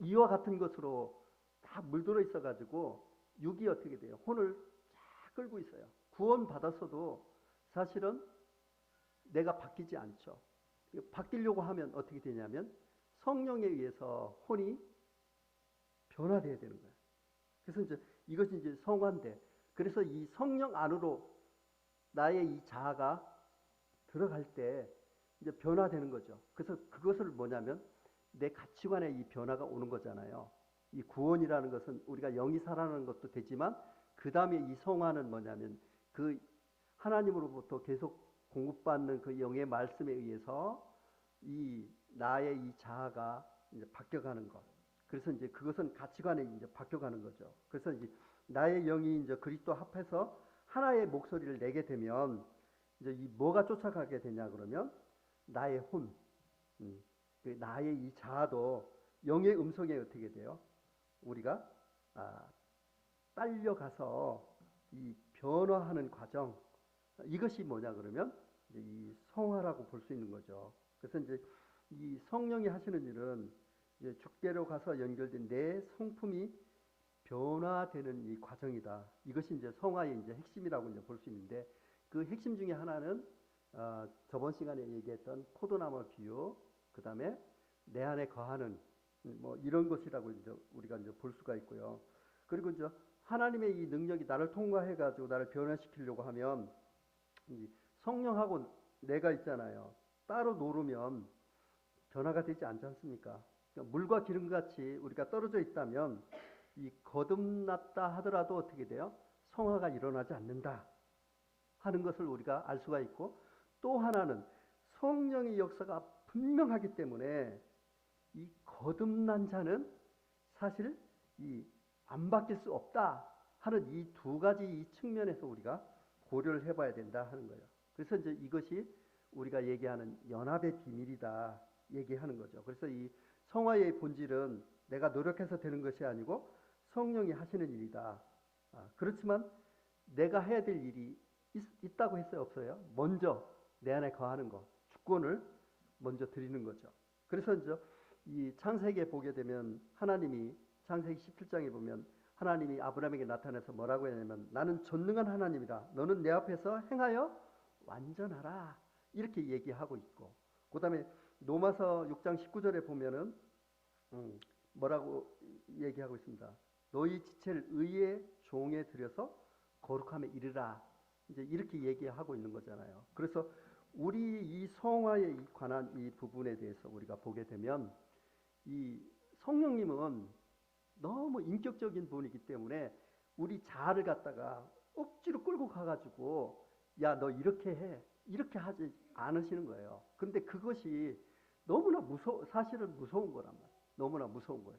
이와 같은 것으로 다 물들어 있어가지고 육이 어떻게 돼요? 혼을 쫙 끌고 있어요. 구원 받았어도 사실은 내가 바뀌지 않죠. 바뀌려고 하면 어떻게 되냐면 성령에 의해서 혼이 변화돼야 되는 거예요. 그래서 이제 이것이 이제 성화인데 그래서 이 성령 안으로 나의 이 자아가 들어갈 때 이제 변화되는 거죠. 그래서 그것을 뭐냐면 내 가치관에 이 변화가 오는 거잖아요. 이 구원이라는 것은 우리가 영이 살아나는 것도 되지만 그 다음에 이 성화는 뭐냐면 그 하나님으로부터 계속 공급받는 그 영의 말씀에 의해서 이 나의 이 자아가 이제 바뀌어가는 것. 그래서 이제 그것은 가치관에 이제 바뀌어가는 거죠. 그래서 이제 나의 영이 이제 그리스도 합해서 하나의 목소리를 내게 되면 이제 이 뭐가 쫓아가게 되냐 그러면 나의 혼, 나의 이 자아도 영의 음성에 어떻게 돼요? 우리가 딸려가서 이 변화하는 과정 이것이 뭐냐 그러면 이제 이 성화라고 볼 수 있는 거죠. 그래서 이제 이 성령이 하시는 일은 이제 주께로 가서 연결된 내 성품이 변화되는 이 과정이다. 이것이 이제 성화의 이제 핵심이라고 이제 볼 수 있는데 그 핵심 중에 하나는 저번 시간에 얘기했던 포도나무 비유, 그 다음에 내 안에 거하는 뭐 이런 것이라고 이제 우리가 이제 볼 수가 있고요. 그리고 이제 하나님의 이 능력이 나를 통과해가지고 나를 변화시키려고 하면 이 성령하고 내가 있잖아요. 따로 노르면 변화가 되지 않지 않습니까? 그러니까 물과 기름같이 우리가 떨어져 있다면 이 거듭났다 하더라도 어떻게 돼요? 성화가 일어나지 않는다 하는 것을 우리가 알 수가 있고, 또 하나는 성령의 역사가 분명하기 때문에 이 거듭난 자는 사실 이 안 바뀔 수 없다 하는 이 두 가지 이 측면에서 우리가 고려를 해봐야 된다 하는 거예요. 그래서 이제 이것이 우리가 얘기하는 연합의 비밀이다 얘기하는 거죠. 그래서 이 성화의 본질은 내가 노력해서 되는 것이 아니고 성령이 하시는 일이다. 그렇지만 내가 해야 될 일이 있다고 했어요, 없어요? 먼저 내 안에 거하는 것, 주권을 먼저 드리는 거죠. 그래서 이제 이 창세기에 보게 되면 하나님이 창세기 17장에 보면 하나님이 아브라함에게 나타나서 뭐라고 했냐면 나는 전능한 하나님이다. 너는 내 앞에서 행하여 완전하라. 이렇게 얘기하고 있고, 그 다음에 로마서 6장 19절에 보면은 뭐라고 얘기하고 있습니다. 너희 지체를 의의 종에 들여서 거룩함에 이르라. 이제 이렇게 얘기하고 있는 거잖아요. 그래서 우리 이 성화에 관한 이 부분에 대해서 우리가 보게 되면 이 성령님은 너무 인격적인 분이기 때문에 우리 자아를 갖다가 억지로 끌고 가가지고 야, 너 이렇게 해. 이렇게 하지 않으시는 거예요. 근데 그것이 너무나 사실은 무서운 거란 말이에요. 너무나 무서운 거예요.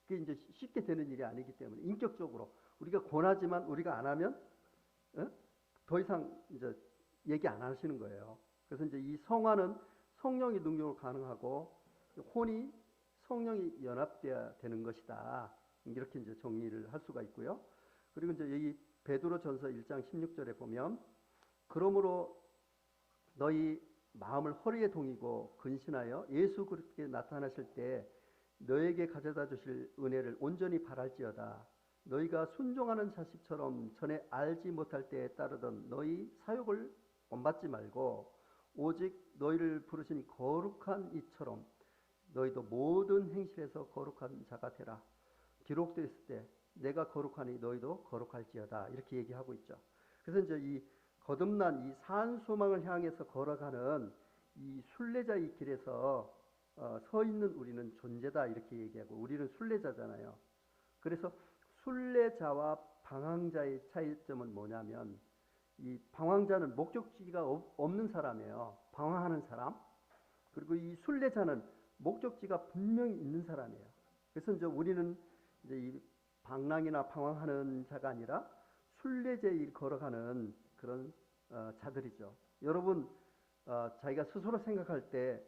그게 이제 쉽게 되는 일이 아니기 때문에 인격적으로 우리가 권하지만 우리가 안 하면 더 이상 이제 얘기 안 하시는 거예요. 그래서 이제 이 성화는 성령의 능력으로 가능하고 혼이 성령이 연합돼야 되는 것이다. 이렇게 이제 정리를 할 수가 있고요. 그리고 이제 여기 베드로전서 1장 16절에 보면 그러므로 너희 마음을 허리에 동이고 근신하여 예수 그리스도께 나타나실 때 너에게 가져다 주실 은혜를 온전히 바랄지어다. 너희가 순종하는 자식처럼 전에 알지 못할 때에 따르던 너희 사욕을 본받지 말고 오직 너희를 부르신 거룩한 이처럼 너희도 모든 행실에서 거룩한 자가 되라. 기록되었을 때 내가 거룩하니 너희도 거룩할지어다. 이렇게 얘기하고 있죠. 그래서 이제 이 거듭난 이 산 소망을 향해서 걸어가는 이 순례자의 길에서 서 있는 우리는 존재다 이렇게 얘기하고, 우리는 순례자잖아요. 그래서 순례자와 방황자의 차이점은 뭐냐면 이 방황자는 목적지가 없는 사람이에요. 방황하는 사람. 그리고 이 순례자는 목적지가 분명히 있는 사람이에요. 그래서 이제 우리는 이제 이 방랑이나 방황하는 자가 아니라 순례자의 걸어가는 그런 자들이죠. 여러분 자기가 스스로 생각할 때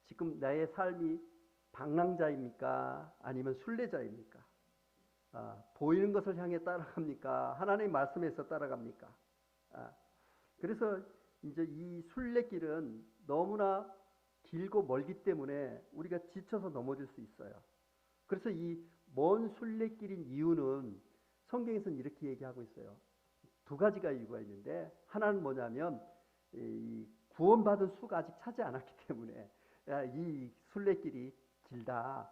지금 나의 삶이 방랑자입니까? 아니면 순례자입니까? 보이는 것을 향해 따라갑니까? 하나님의 말씀에서 따라갑니까? 그래서 이제 이 순례길은 너무나 길고 멀기 때문에 우리가 지쳐서 넘어질 수 있어요. 그래서 이 먼 순례길인 이유는 성경에서는 이렇게 얘기하고 있어요. 두 가지가 이유가 있는데, 하나는 뭐냐면 이 구원받은 수가 아직 차지 않았기 때문에 이 순례길이 길다.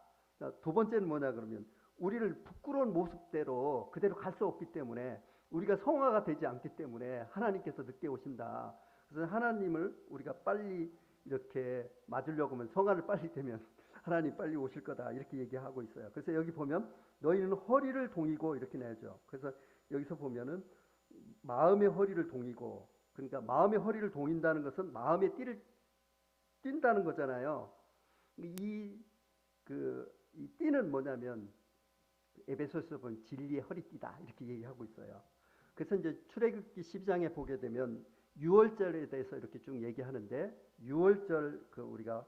두 번째는 뭐냐 그러면 우리를 부끄러운 모습대로 그대로 갈 수 없기 때문에, 우리가 성화가 되지 않기 때문에 하나님께서 늦게 오신다. 그래서 하나님을 우리가 빨리 이렇게 맞으려고 하면, 성화를 빨리 되면 하나님 빨리 오실 거다 이렇게 얘기하고 있어요. 그래서 여기 보면 너희는 허리를 동이고 이렇게 내죠. 그래서 여기서 보면은 마음의 허리를 동이고, 그러니까 마음의 허리를 동인다는 것은 마음의 띠를 띈다는 거잖아요. 이 띠는 뭐냐면 에베소서에서 보면 진리의 허리띠다 이렇게 얘기하고 있어요. 그래서 이제 출애굽기 12장에 보게 되면 유월절에 대해서 이렇게 쭉 얘기하는데, 유월절 우리가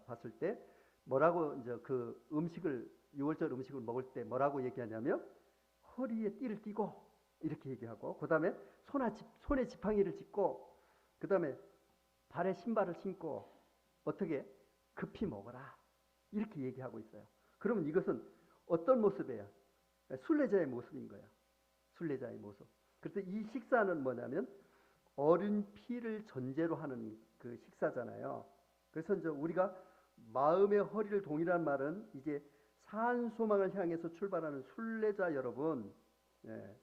봤을 때 뭐라고 이제 그 음식을, 유월절 음식을 먹을 때 뭐라고 얘기하냐면 허리에 띠를 띠고 이렇게 얘기하고, 그 다음에 손에 지팡이를 짚고, 그 다음에 발에 신발을 신고 어떻게 급히 먹어라 이렇게 얘기하고 있어요. 그러면 이것은 어떤 모습이에요? 순례자의 모습인 거예요. 순례자의 모습. 그래서 이 식사는 뭐냐면 어린 피를 전제로 하는 그 식사잖아요. 그래서 이제 우리가 마음의 허리를 동이란 말은 이제 산 소망을 향해서 출발하는 순례자 여러분, 예,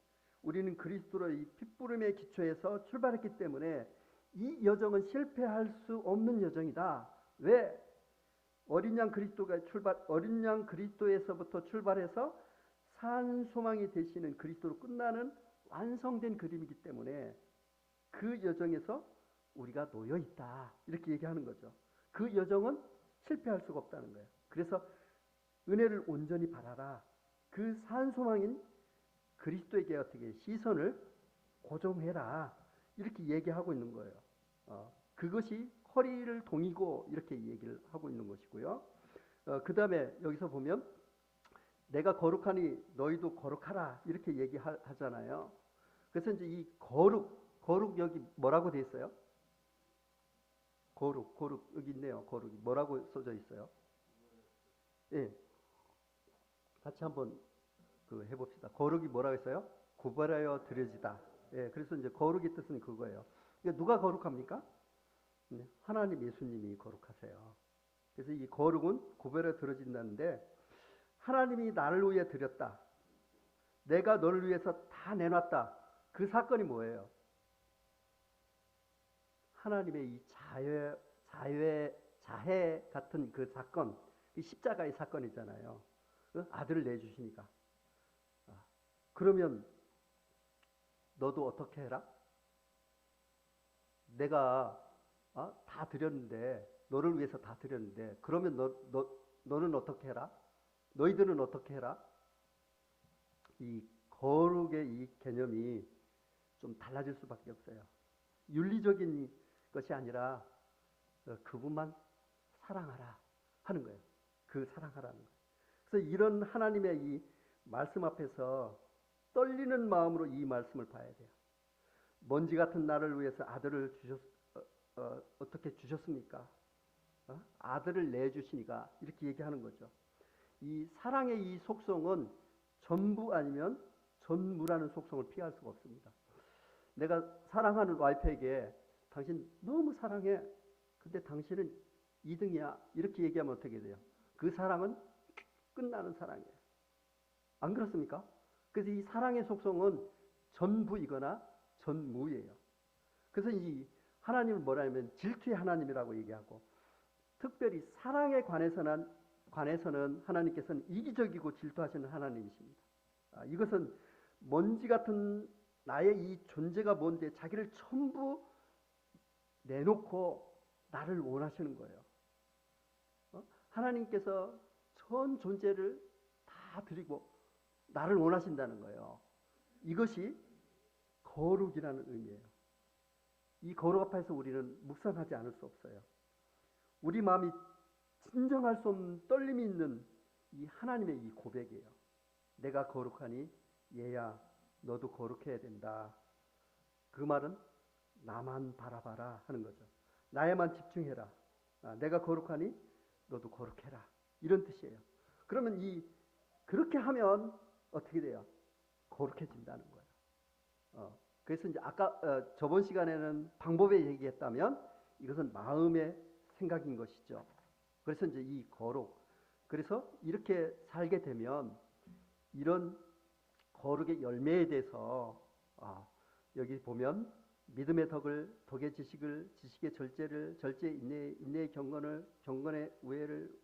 우리는 그리스도의 이 핏부름의 기초에서 출발했기 때문에 이 여정은 실패할 수 없는 여정이다. 왜? 어린 양 그리스도에서부터 출발해서 산 소망이 되시는 그리스도로 끝나는 완성된 그림이기 때문에 그 여정에서 우리가 놓여 있다. 이렇게 얘기하는 거죠. 그 여정은 실패할 수가 없다는 거예요. 그래서 은혜를 온전히 바라라. 그 산 소망인 그리스도에게 어떻게 시선을 고정해라. 이렇게 얘기하고 있는 거예요. 그것이 허리를 동이고 이렇게 얘기를 하고 있는 것이고요. 그 다음에 여기서 보면 내가 거룩하니 너희도 거룩하라 이렇게 얘기하잖아요. 그래서 이제 이 거룩 여기 뭐라고 돼 있어요? 거룩 여기 있네요. 거룩이 뭐라고 써져 있어요? 예, 같이 한번 해봅시다. 거룩이 뭐라고 했어요? 구별하여 드려지다. 예, 그래서 이제 거룩의 뜻은 그거예요. 누가 거룩합니까? 하나님 예수님이 거룩하세요. 그래서 이 거룩은 구별하여 드려진다는데 하나님이 나를 위해 드렸다. 내가 너를 위해서 다 내놨다. 그 사건이 뭐예요? 하나님의 이 자해 같은 그 사건, 이 십자가의 사건이잖아요. 아들을 내주시니까. 그러면 너도 어떻게 해라? 내가 다 드렸는데, 너를 위해서 다 드렸는데, 그러면 너는 어떻게 해라? 너희들은 어떻게 해라? 이 거룩의 이 개념이 좀 달라질 수밖에 없어요. 윤리적인 것이 아니라 그분만 사랑하라 하는 거예요. 그 사랑하라는 거예요. 그래서 이런 하나님의 이 말씀 앞에서 떨리는 마음으로 이 말씀을 봐야 돼요. 먼지 같은 나를 위해서 아들을 어떻게 주셨습니까? 아들을 내주시니까 이렇게 얘기하는 거죠. 이 사랑의 이 속성은 전부 아니면 전무라는 속성을 피할 수가 없습니다. 내가 사랑하는 와이프에게 당신 너무 사랑해. 근데 당신은 2등이야. 이렇게 얘기하면 어떻게 돼요? 그 사랑은 끝나는 사랑이에요. 안 그렇습니까? 그래서 이 사랑의 속성은 전부이거나 전무예요. 그래서 이 하나님을 뭐라 하면 질투의 하나님이라고 얘기하고 특별히 사랑에 관해서는 하나님께서는 이기적이고 질투하시는 하나님이십니다. 이것은 먼지 같은 나의 이 존재가 뭔데 자기를 전부 내놓고 나를 원하시는 거예요. 하나님께서 전 존재를 다 드리고 나를 원하신다는 거예요. 이것이 거룩이라는 의미예요. 이 거룩 앞에서 우리는 묵상하지 않을 수 없어요. 우리 마음이 진정할 수 없는 떨림이 있는 이 하나님의 이 고백이에요. 내가 거룩하니 얘야 너도 거룩해야 된다. 그 말은 나만 바라봐라 하는 거죠. 나에만 집중해라. 내가 거룩하니 너도 거룩해라. 이런 뜻이에요. 그러면 그렇게 하면 어떻게 돼요? 거룩해진다는 거예요. 그래서 이제 아까 저번 시간에는 방법에 얘기했다면 이것은 마음의 생각인 것이죠. 그래서 이제 이 거룩. 그래서 이렇게 살게 되면 이런 거룩의 열매에 대해서 여기 보면 믿음의 덕의 지식을, 지식의 절제를, 절제의 인내의 경건의 우애를,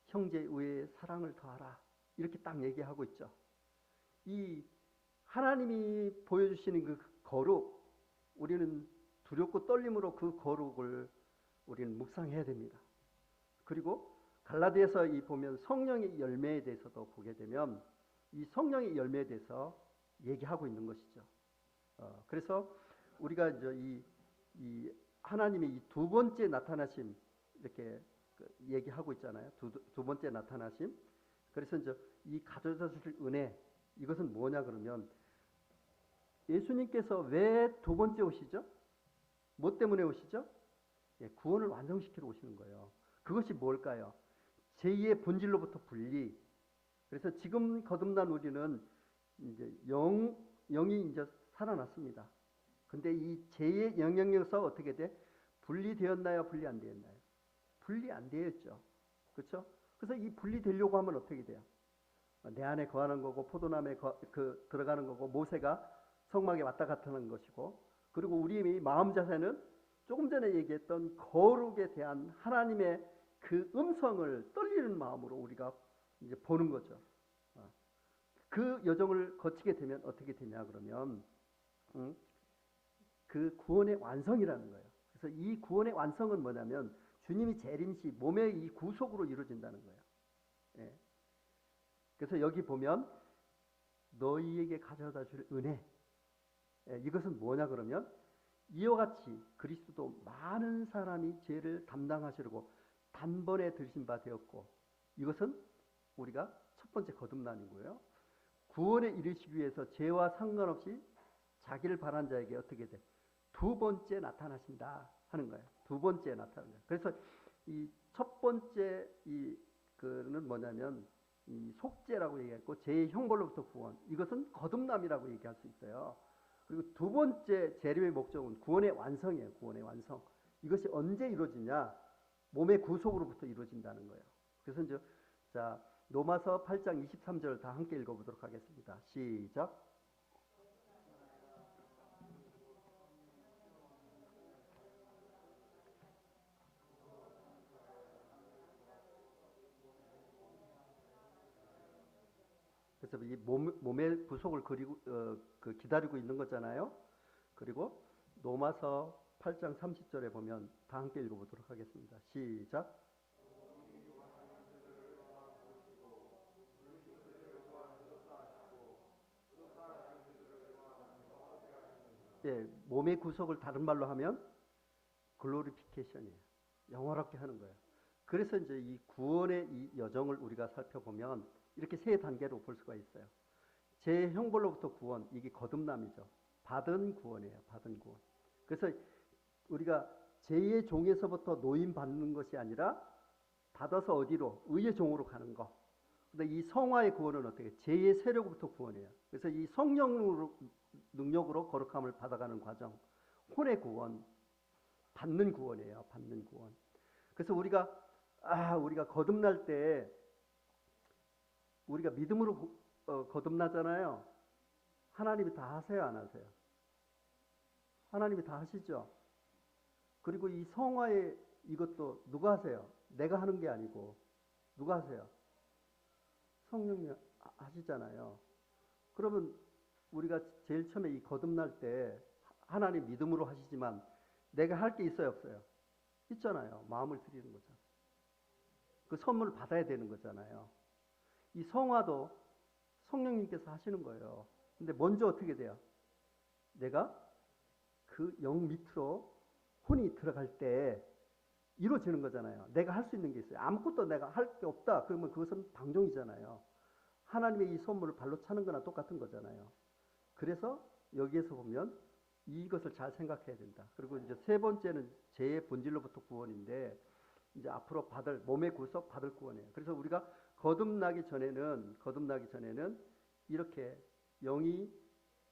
형제의 우애의 사랑을 더하라. 이렇게 딱 얘기하고 있죠. 이 하나님이 보여주시는 그 거룩, 우리는 두렵고 떨림으로 그 거룩을 우리는 묵상해야 됩니다. 그리고 갈라디아서 보면 성령의 열매에 대해서도 보게 되면 이 성령의 열매에 대해서 얘기하고 있는 것이죠. 그래서 우리가 이제 이 하나님의 이 두 번째 나타나심 이렇게 얘기하고 있잖아요. 두 번째 나타나심. 그래서 이제 이 가져다 주실 은혜 이것은 뭐냐 그러면 예수님께서 왜 두 번째 오시죠? 뭐 때문에 오시죠? 구원을 완성시키러 오시는 거예요. 그것이 뭘까요? 제2의 본질로부터 분리. 그래서 지금 거듭난 우리는 이제 영이 이제 살아났습니다. 근데 이 제2의 영역에서 어떻게 돼? 분리되었나요? 분리 안 되었나요? 분리 안 되었죠. 그렇죠? 그래서 이 분리되려고 하면 어떻게 돼요? 내 안에 거하는 거고 포도나무에 들어가는 거고 모세가 성막에 왔다 갔다 하는 것이고, 그리고 우리의 마음 자세는 조금 전에 얘기했던 거룩에 대한 하나님의 그 음성을 떨리는 마음으로 우리가 이제 보는 거죠. 그 여정을 거치게 되면 어떻게 되냐 그러면 그 구원의 완성이라는 거예요. 그래서 이 구원의 완성은 뭐냐면 주님이 재림 시 몸의 이 구속으로 이루어진다는 거예요. 예. 그래서 여기 보면 너희에게 가져다 줄 은혜, 이것은 뭐냐 그러면 이와 같이 그리스도도 많은 사람이 죄를 담당하시려고 단번에 들신 바 되었고, 이것은 우리가 첫 번째 거듭남이고요. 구원에 이르시기 위해서 죄와 상관없이 자기를 바란 자에게 어떻게 돼? 두 번째 나타나신다 하는 거예요. 두 번째 나타나는 거예요. 그래서 이 첫 번째 그는 뭐냐면 이 속죄라고 얘기했고, 죄의 형벌로부터 구원, 이것은 거듭남이라고 얘기할 수 있어요. 그리고 두 번째 재림의 목적은 구원의 완성이에요. 구원의 완성. 이것이 언제 이루어지냐? 몸의 구속으로부터 이루어진다는 거예요. 그래서 이제 자 로마서 8장 23절 다 함께 읽어보도록 하겠습니다. 시작. 그래서 이 몸의 구속을 기다리고 있는 거잖아요. 그리고 로마서 8장 30절에 보면 다 함께 읽어보도록 하겠습니다. 시작. 예, 몸의 구속을 다른 말로 하면 글로리피케이션이에요. 영화롭게 하는 거예요. 그래서 이제 이 구원의 이 여정을 우리가 살펴보면 이렇게 세 단계로 볼 수가 있어요. 제 형벌로부터 구원, 이게 거듭남이죠. 받은 구원이에요. 받은 구원. 그래서 우리가 죄의 종에서부터 노임 받는 것이 아니라 받아서 어디로? 의의 종으로 가는 거. 근데 이 성화의 구원은 어떻게? 죄의 세력부터 구원해요. 그래서 이 성령 능력으로 거룩함을 받아가는 과정, 혼의 구원, 받는 구원이에요. 받는 구원. 그래서 우리가 거듭날 때 우리가 믿음으로 거듭나잖아요. 하나님이 다 하세요, 안 하세요? 하나님이 다 하시죠. 그리고 이 성화의 이것도 누가 하세요? 내가 하는 게 아니고 누가 하세요? 성령이 하시잖아요. 그러면 우리가 제일 처음에 이 거듭날 때 하나님 믿음으로 하시지만 내가 할 게 있어요, 없어요? 있잖아요. 마음을 드리는 거죠. 그 선물을 받아야 되는 거잖아요. 이 성화도 성령님께서 하시는 거예요. 근데 먼저 어떻게 돼요? 내가 그 영 밑으로 혼이 들어갈 때 이루어지는 거잖아요. 내가 할 수 있는 게 있어요. 아무것도 내가 할 게 없다. 그러면 그것은 방종이잖아요. 하나님의 이 선물을 발로 차는 거나 똑같은 거잖아요. 그래서 여기에서 보면 이것을 잘 생각해야 된다. 그리고 이제 세 번째는 죄의 본질로부터 구원인데, 이제 앞으로 받을 몸의 구속, 받을 구원이에요. 그래서 우리가 거듭나기 전에는 이렇게 영이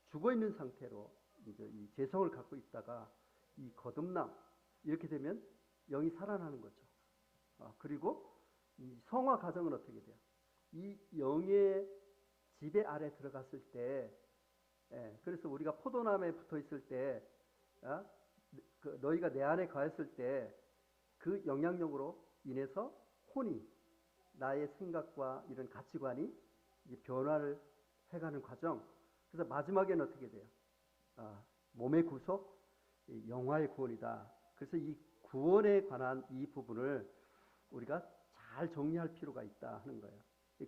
죽어 있는 상태로 이제 이 죄성을 갖고 있다가 이 거듭남, 이렇게 되면 영이 살아나는 거죠. 그리고 이 성화 과정은 어떻게 돼요? 이 영의 지배 아래 들어갔을 때, 그래서 우리가 포도나무에 붙어 있을 때, 너희가 내 안에 거했을 때 그 영향력으로 인해서 혼이, 나의 생각과 이런 가치관이 변화를 해가는 과정. 그래서 마지막에는 어떻게 돼요? 몸의 구속, 영화의 구원이다. 그래서 이 구원에 관한 이 부분을 우리가 잘 정리할 필요가 있다 하는 거예요.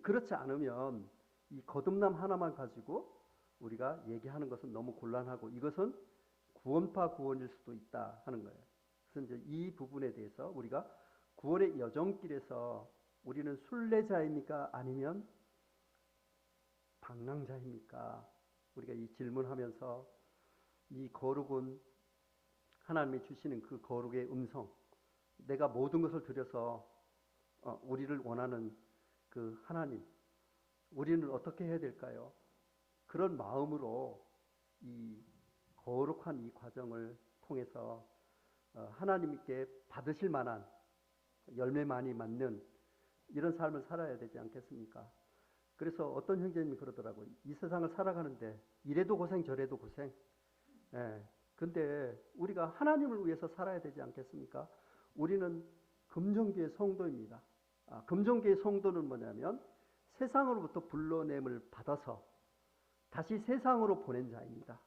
그렇지 않으면 이 거듭남 하나만 가지고 우리가 얘기하는 것은 너무 곤란하고, 이것은 구원파 구원일 수도 있다 하는 거예요. 그래서 이제 이 부분에 대해서 우리가 구원의 여정길에서 우리는 순례자입니까? 아니면 방랑자입니까? 우리가 이 질문하면서 이 거룩은 하나님이 주시는 그 거룩의 음성, 내가 모든 것을 들여서 우리를 원하는 그 하나님, 우리는 어떻게 해야 될까요? 그런 마음으로 이 거룩한 이 과정을 통해서 하나님께 받으실 만한 열매 많이 맺는 이런 삶을 살아야 되지 않겠습니까? 그래서 어떤 형제님이 그러더라고요. 이 세상을 살아가는데 이래도 고생 저래도 고생. 예. 근데 우리가 하나님을 위해서 살아야 되지 않겠습니까? 우리는 금종교의 성도입니다. 금종교의 성도는 뭐냐면 세상으로부터 불러냄을 받아서 다시 세상으로 보낸 자입니다.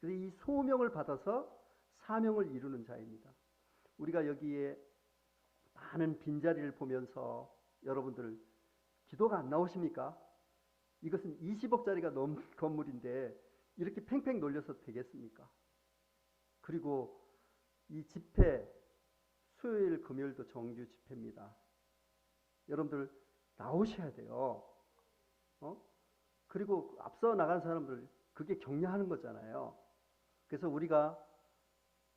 그래서 이 소명을 받아서 사명을 이루는 자입니다. 우리가 여기에 많은 빈자리를 보면서 여러분들 기도가 안 나오십니까? 이것은 20억짜리가 넘는 건물인데 이렇게 팽팽 놀려서 되겠습니까? 그리고 이 집회 수요일 금요일도 정규 집회입니다. 여러분들 나오셔야 돼요. 그리고 앞서 나간 사람들 그게 격려하는 거잖아요. 그래서 우리가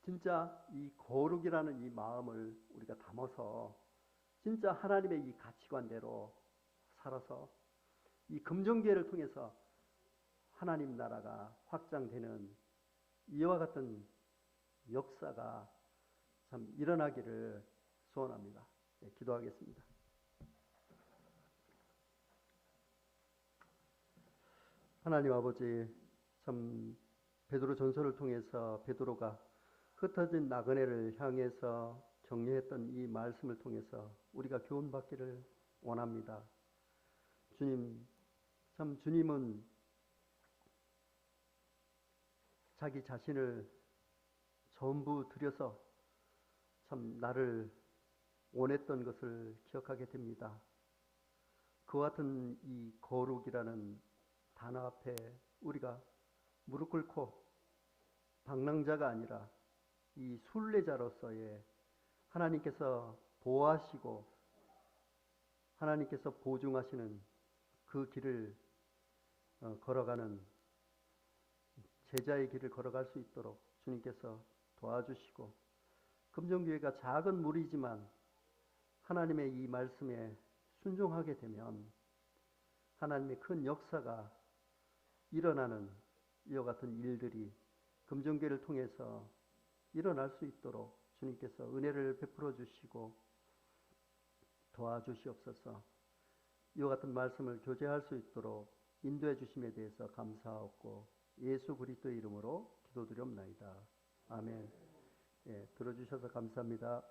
진짜 이 거룩이라는 이 마음을 우리가 담아서 진짜 하나님의 이 가치관대로 살아서 이 금종교회를 통해서 하나님 나라가 확장되는 이와 같은 역사가 참 일어나기를 소원합니다. 네, 기도하겠습니다. 하나님 아버지, 참 베드로 전서를 통해서 베드로가 흩어진 나그네를 향해서 격려했던 이 말씀을 통해서 우리가 교훈받기를 원합니다. 주님, 참 주님은 자기 자신을 전부 들여서 참 나를 원했던 것을 기억하게 됩니다. 그와 같은 이 거룩이라는 단어 앞에 우리가 무릎 꿇고 방랑자가 아니라 이 순례자로서의 하나님께서 보호하시고 하나님께서 보증하시는 그 길을 걸어가는 제자의 길을 걸어갈 수 있도록 주님께서 도와주시고 금종교회가 작은 무리지만 하나님의 이 말씀에 순종하게 되면 하나님의 큰 역사가 일어나는 이와 같은 일들이 금종교회를 통해서 일어날 수 있도록 주님께서 은혜를 베풀어 주시고 도와주시옵소서. 이와 같은 말씀을 교제할 수 있도록 인도해 주심에 대해서 감사하고 예수 그리스도의 이름으로 기도드리옵나이다. 아멘. 예, 들어주셔서 감사합니다.